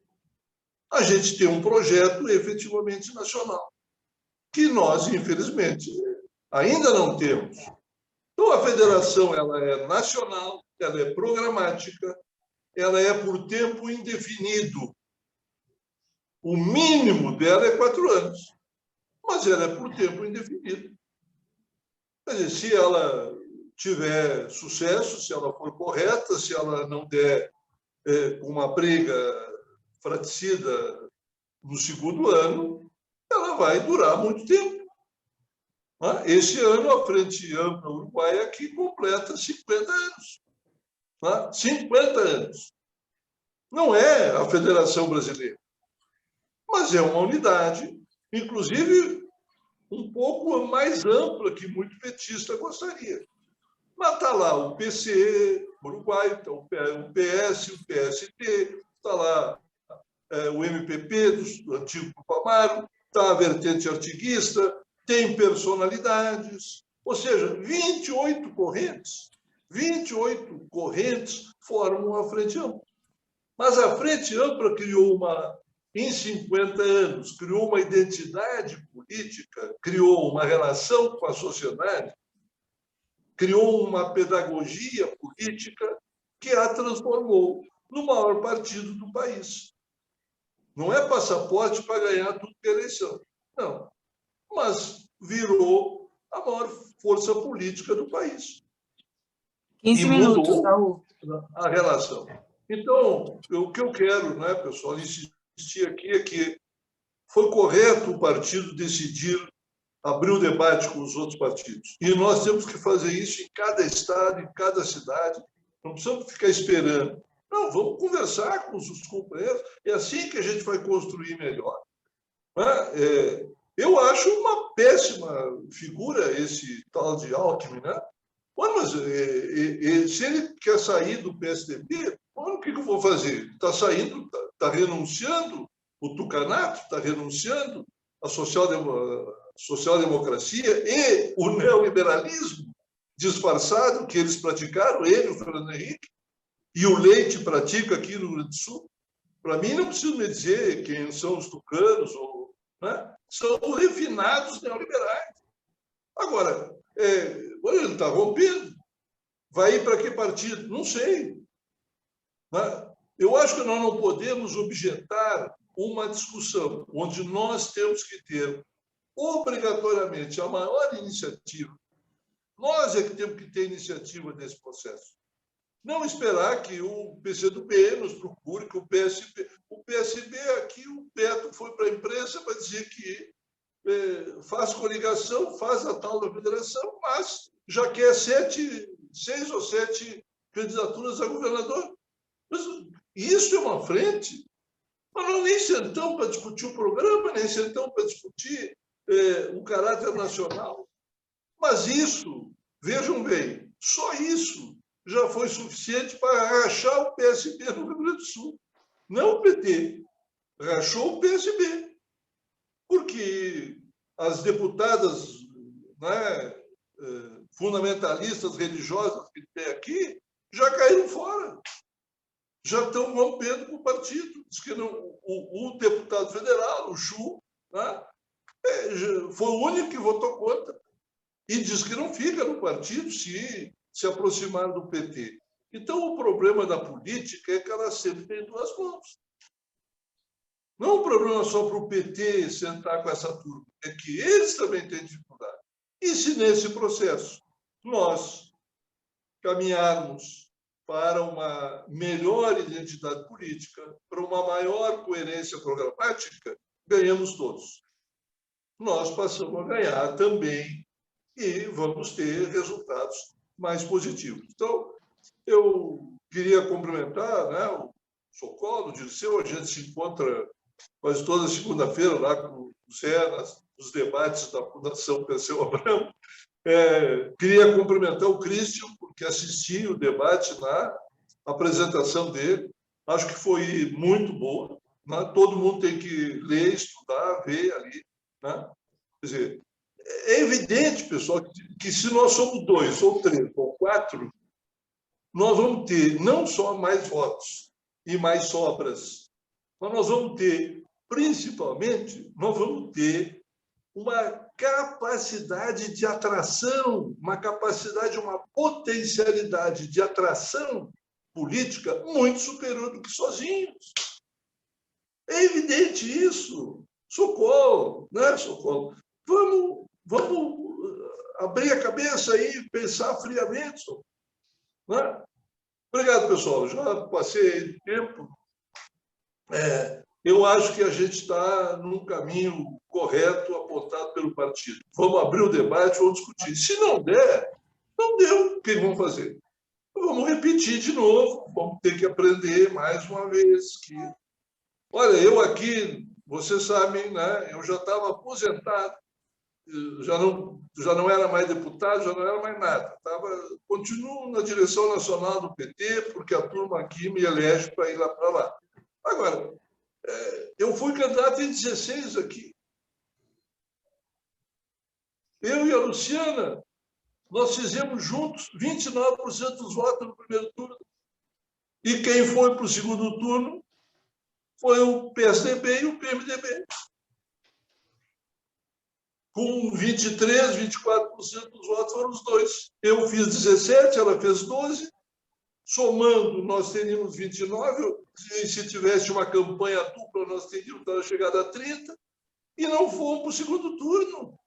A gente tem um projeto efetivamente nacional, que nós, infelizmente, ainda não temos. Então, a federação ela é nacional, ela é programática, ela é por tempo indefinido. O mínimo dela é 4 anos, mas ela é por tempo indefinido. Quer dizer, se ela tiver sucesso, se ela for correta, se ela não der uma briga fratricida no segundo ano, ela vai durar muito tempo. Esse ano, a Frente Ampla Uruguaia aqui completa 50 anos. 50 anos. Não é a Federação Brasileira, mas é uma unidade, inclusive um pouco mais ampla que muito petista gostaria. Mas está lá o PC uruguaio, está o PS, o PST, está lá o MPP do antigo Grupo Amaro, está a vertente artiguista, tem personalidades. Ou seja, 28 correntes formam a Frente Ampla. Mas a Frente Ampla em 50 anos, criou uma identidade política, criou uma relação com a sociedade, criou uma pedagogia política que a transformou no maior partido do país. Não é passaporte para ganhar tudo que é eleição. Não. Mas virou a maior força política do país. 15 e minutos, mudou Raul. a relação. Então, o que eu quero, né, pessoal, insistir aqui é que foi correto o partido decidir abrir o debate com os outros partidos. E nós temos que fazer isso em cada estado, em cada cidade. Não precisamos ficar esperando. Não, vamos conversar com os companheiros. É assim que a gente vai construir melhor. Eu acho uma péssima figura esse tal de Alckmin, né? Mas se ele quer sair do PSDB, o que eu vou fazer? Está saindo, está renunciando o tucanato, está renunciando a social-democracia e o neoliberalismo disfarçado que eles praticaram, ele, o Fernando Henrique, e o Leite pratica aqui no Rio Grande do Sul. Para mim, não preciso me dizer quem são os tucanos, né? São refinados neoliberais. Agora, ele está rompendo. Vai ir para que partido? Não sei. Eu acho que nós não podemos objetar uma discussão onde nós temos que ter obrigatoriamente a maior iniciativa. Nós é que temos que ter iniciativa nesse processo. Não esperar que o PCdoB nos procure, que o PSB... O PSB aqui, o Beto foi para a imprensa para dizer que faz coligação, faz a tal da federação, mas já quer 6 ou 7 candidaturas a governador. Mas isso é uma frente. Mas nós nem sentamos para discutir o programa, nem sentamos para discutir o caráter nacional. Mas isso, vejam bem, só isso já foi suficiente para rachar o PSB no Rio Grande do Sul. Não o PT. Rachou o PSB. Porque as deputadas, né, fundamentalistas religiosas que tem aqui já caíram fora. Já estão rompendo com o partido. Diz que não, o deputado federal, o Chu, né, foi o único que votou contra. E diz que não fica no partido se aproximar do PT. Então, o problema da política é que ela sempre tem duas mãos. Não é um problema só para o PT sentar com essa turma, é que eles também têm dificuldade. E se nesse processo nós caminharmos para uma melhor identidade política, para uma maior coerência programática, ganhamos todos. Nós passamos a ganhar também e vamos ter resultados mais positivos. Então, eu queria cumprimentar, né, o Socorro, o Dirceu, a gente se encontra quase toda segunda-feira lá com o Zé, nos debates da Fundação Perseu Abramo. Queria cumprimentar o Christian, porque assisti o debate na apresentação dele. Acho que foi muito boa. Né? Todo mundo tem que ler, estudar, ver ali. Né? Quer dizer, é evidente, pessoal, que se nós somos 2, ou 3, ou 4, nós vamos ter não só mais votos e mais sobras, mas nós vamos ter, principalmente, nós vamos ter uma capacidade de atração, uma potencialidade de atração política muito superior do que sozinhos. É evidente isso. Socorro, né, Socorro? Vamos abrir a cabeça e pensar friamente. Né? Obrigado, pessoal. Já passei de tempo. Eu acho que a gente está num caminho correto apontado pelo partido. Vamos abrir o debate, vamos discutir. Se não der, não deu. O que vamos fazer? Vamos repetir de novo, vamos ter que aprender mais uma vez. Olha, eu aqui, vocês sabem, né, eu já estava aposentado, já não era mais deputado, já não era mais nada. Continuo na direção nacional do PT, porque a turma aqui me elege para ir lá para lá. Agora, eu fui candidato em 16 aqui. Eu e a Luciana, nós fizemos juntos 29% dos votos no primeiro turno. E quem foi para o segundo turno foi o PSDB e o PMDB. Com 23%, 24% dos votos foram os dois. Eu fiz 17%, ela fez 12%. Somando, nós teríamos 29%. E se tivesse uma campanha dupla, nós teríamos chegado a 30%. E não fomos para o segundo turno.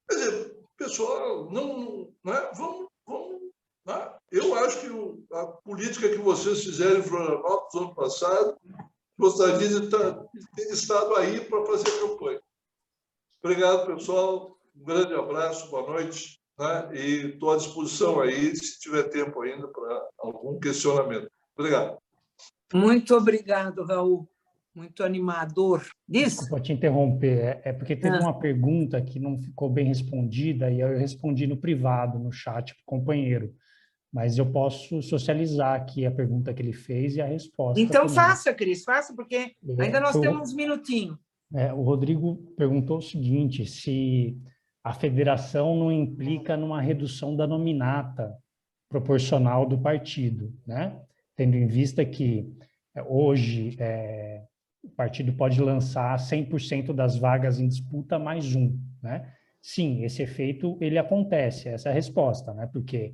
Quer dizer, pessoal, não é? Vamos. Né? Eu acho que a política que vocês fizeram em Florianópolis no ano passado, gostaria de ter estado aí para fazer campanha. Obrigado, pessoal. Um grande abraço, boa noite. Né? E estou à disposição aí, se tiver tempo ainda, para algum questionamento. Obrigado. Muito obrigado, Raul. Muito animador. Desculpa te interromper, porque teve uma pergunta que não ficou bem respondida e eu respondi no privado, no chat, para o companheiro. Mas eu posso socializar aqui a pergunta que ele fez e a resposta. Então, também. faça, Cris, faça, porque ainda nós temos uns minutinhos. O Rodrigo perguntou o seguinte, se a federação não implica numa redução da nominata proporcional do partido, né? Tendo em vista que hoje o partido pode lançar 100% das vagas em disputa mais um, né? Sim, esse efeito ele acontece, essa é a resposta, né? Porque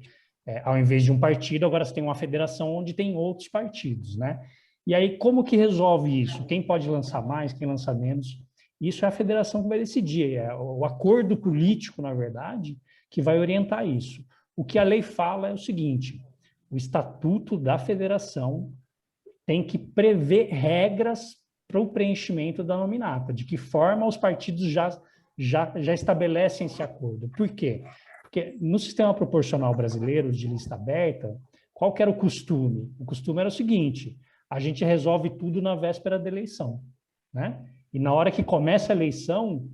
ao invés de um partido, agora você tem uma federação onde tem outros partidos, né? E aí, como que resolve isso? Quem pode lançar mais, quem lança menos? Isso é a federação que vai decidir, é o acordo político, na verdade, que vai orientar isso. O que a lei fala é o seguinte, o estatuto da federação tem que prever regras para o preenchimento da nominata, de que forma os partidos já estabelecem esse acordo. Por quê? Porque no sistema proporcional brasileiro de lista aberta, qual que era o costume? O costume era o seguinte, a gente resolve tudo na véspera da eleição, né? E na hora que começa a eleição,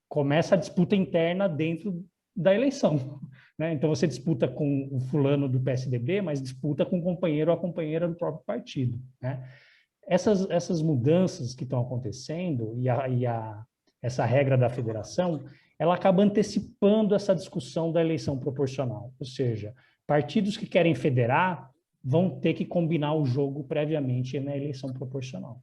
começa a disputa interna dentro da eleição, né? Então você disputa com o fulano do PSDB, mas disputa com o companheiro ou a companheira do próprio partido, né? Essas mudanças que estão acontecendo essa regra da federação, ela acaba antecipando essa discussão da eleição proporcional. Ou seja, partidos que querem federar vão ter que combinar o jogo previamente na eleição proporcional,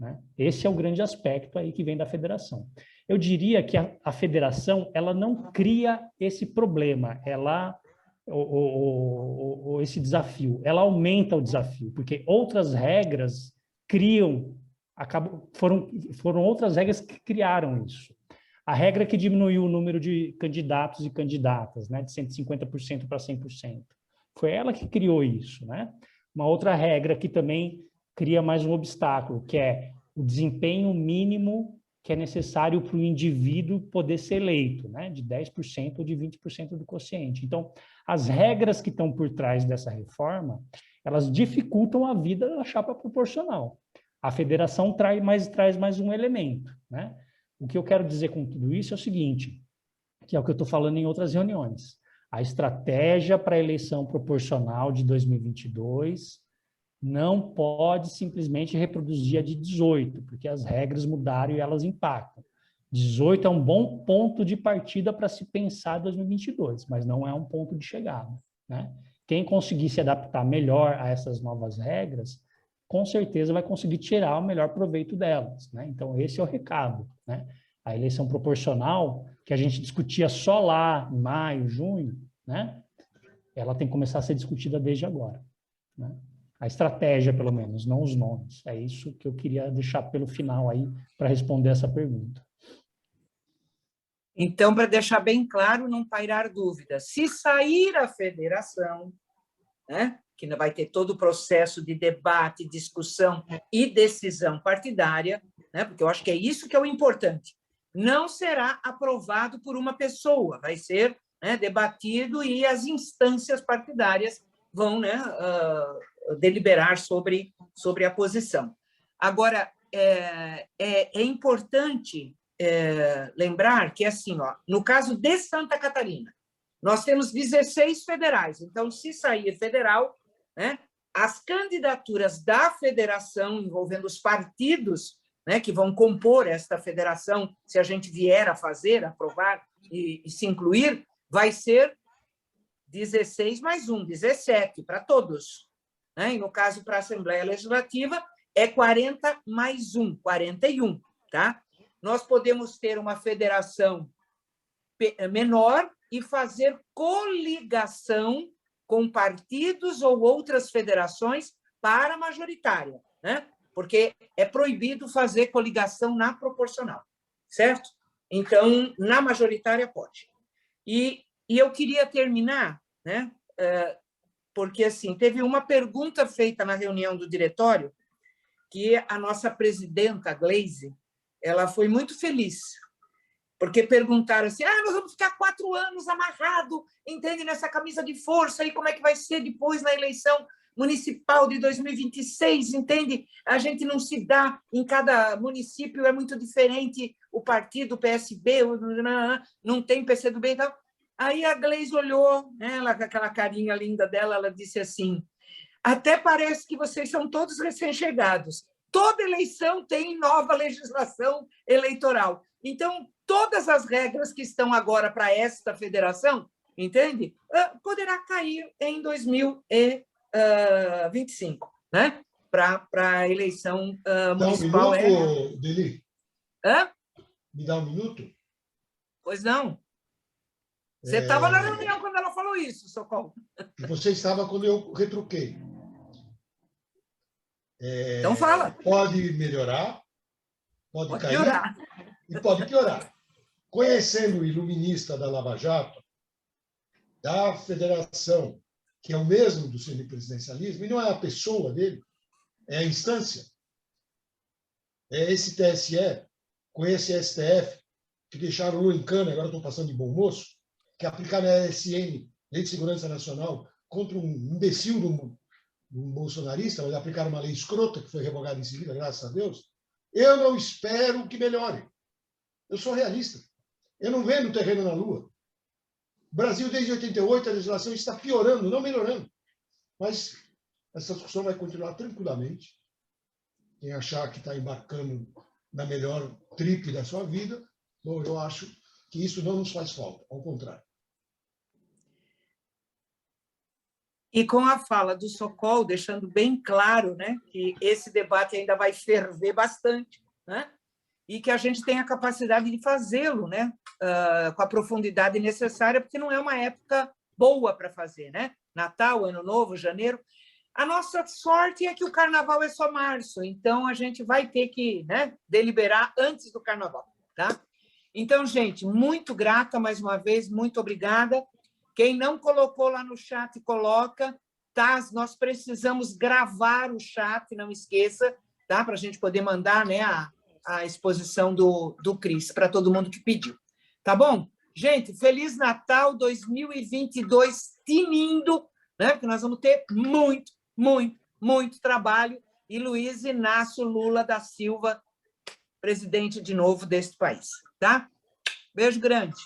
né? Esse é o grande aspecto aí que vem da federação. Eu diria que a federação, ela não cria esse problema, esse desafio, ela aumenta o desafio, porque outras regras foram outras regras que criaram isso. A regra que diminuiu o número de candidatos e candidatas, né, de 150% para 100%. Foi ela que criou isso, né? Uma outra regra que também cria mais um obstáculo, que é o desempenho mínimo que é necessário para o indivíduo poder ser eleito, né? De 10% ou de 20% do quociente. Então, as regras que estão por trás dessa reforma, elas dificultam a vida da chapa proporcional. A federação traz mais um elemento, né? O que eu quero dizer com tudo isso é o seguinte, que é o que eu estou falando em outras reuniões. A estratégia para a eleição proporcional de 2022 não pode simplesmente reproduzir a de 18, porque as regras mudaram e elas impactam. 18 é um bom ponto de partida para se pensar 2022, mas não é um ponto de chegada, né? Quem conseguir se adaptar melhor a essas novas regras, com certeza vai conseguir tirar o melhor proveito delas, né? Então, esse é o recado, né? A eleição proporcional, que a gente discutia só lá em maio, junho, né? Ela tem que começar a ser discutida desde agora, né? A estratégia, pelo menos, não os nomes. É isso que eu queria deixar pelo final aí para responder essa pergunta. Então, para deixar bem claro, não pairar dúvida, se sair a federação, né, que vai ter todo o processo de debate, discussão e decisão partidária, né, porque eu acho que é isso que é o importante, não será aprovado por uma pessoa, vai ser, né, debatido e as instâncias partidárias vão, né, deliberar sobre a posição. Agora, é importante lembrar que, assim, no caso de Santa Catarina, nós temos 16 federais, então, se sair federal, né, as candidaturas da federação envolvendo os partidos, né, que vão compor esta federação, se a gente vier a aprovar e se incluir, vai ser 16 mais 1, 17, para todos. Né? E, no caso, para a Assembleia Legislativa, é 40 mais 1, 41. Tá? Nós podemos ter uma federação menor e fazer coligação com partidos ou outras federações para a majoritária, né? Porque é proibido fazer coligação na proporcional, certo? Então, na majoritária pode. E eu queria terminar, né? Porque assim, teve uma pergunta feita na reunião do diretório que a nossa presidenta, Gleise, ela foi muito feliz, porque perguntaram assim, nós vamos ficar 4 anos amarrado, entende, nessa camisa de força, e como é que vai ser depois na eleição municipal de 2026, entende? A gente não se dá, em cada município é muito diferente o partido, o PSB, não tem PCdoB e tal. Aí a Gleise olhou, né, ela, com aquela carinha linda dela, ela disse assim, até parece que vocês são todos recém-chegados. Toda eleição tem nova legislação eleitoral. Então, todas as regras que estão agora para esta federação, entende? Poderá cair em 2025, né? Para a eleição municipal. Dá um minuto, Deli. Hã? Me dá um minuto? Pois não. Você estava na reunião quando ela falou isso, Socorro. E você estava quando eu retruquei. Então fala. Pode melhorar, pode cair piorar. E pode piorar. Conhecendo o iluminista da Lava Jato, da federação, que é o mesmo do semipresidencialismo, e não é a pessoa dele, é a instância. É esse TSE, com esse STF, que deixaram o Lula em cana, agora estão passando de bom moço, que aplicaram a LSN, Lei de Segurança Nacional, contra um imbecil do bolsonarista, mas aplicaram uma lei escrota, que foi revogada em seguida, graças a Deus. Eu não espero que melhore. Eu sou realista. Eu não vendo terreno na Lua. O Brasil, desde 88, a legislação está piorando, não melhorando. Mas essa discussão vai continuar tranquilamente. Quem achar que está embarcando na melhor trip da sua vida, bom, eu acho que isso não nos faz falta, ao contrário. E com a fala do Sokol, deixando bem claro, né, que esse debate ainda vai ferver bastante, né, e que a gente tem a capacidade de fazê-lo, né, com a profundidade necessária, porque não é uma época boa para fazer, né? Natal, Ano Novo, janeiro. A nossa sorte é que o Carnaval é só março, então a gente vai ter que, né, deliberar antes do Carnaval, tá? Então, gente, muito grata mais uma vez, muito obrigada. Quem não colocou lá no chat, coloca, tá? Nós precisamos gravar o chat, não esqueça, tá? Para a gente poder mandar, né, a exposição do Cris para todo mundo que pediu. Tá bom? Gente, Feliz Natal 2022, tinindo, né? Porque nós vamos ter muito, muito, muito trabalho. E Luiz Inácio Lula da Silva, presidente de novo deste país, tá? Beijo grande.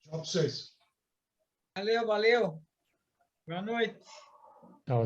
Tchau para vocês. Valeu, valeu. Boa noite. Tchau,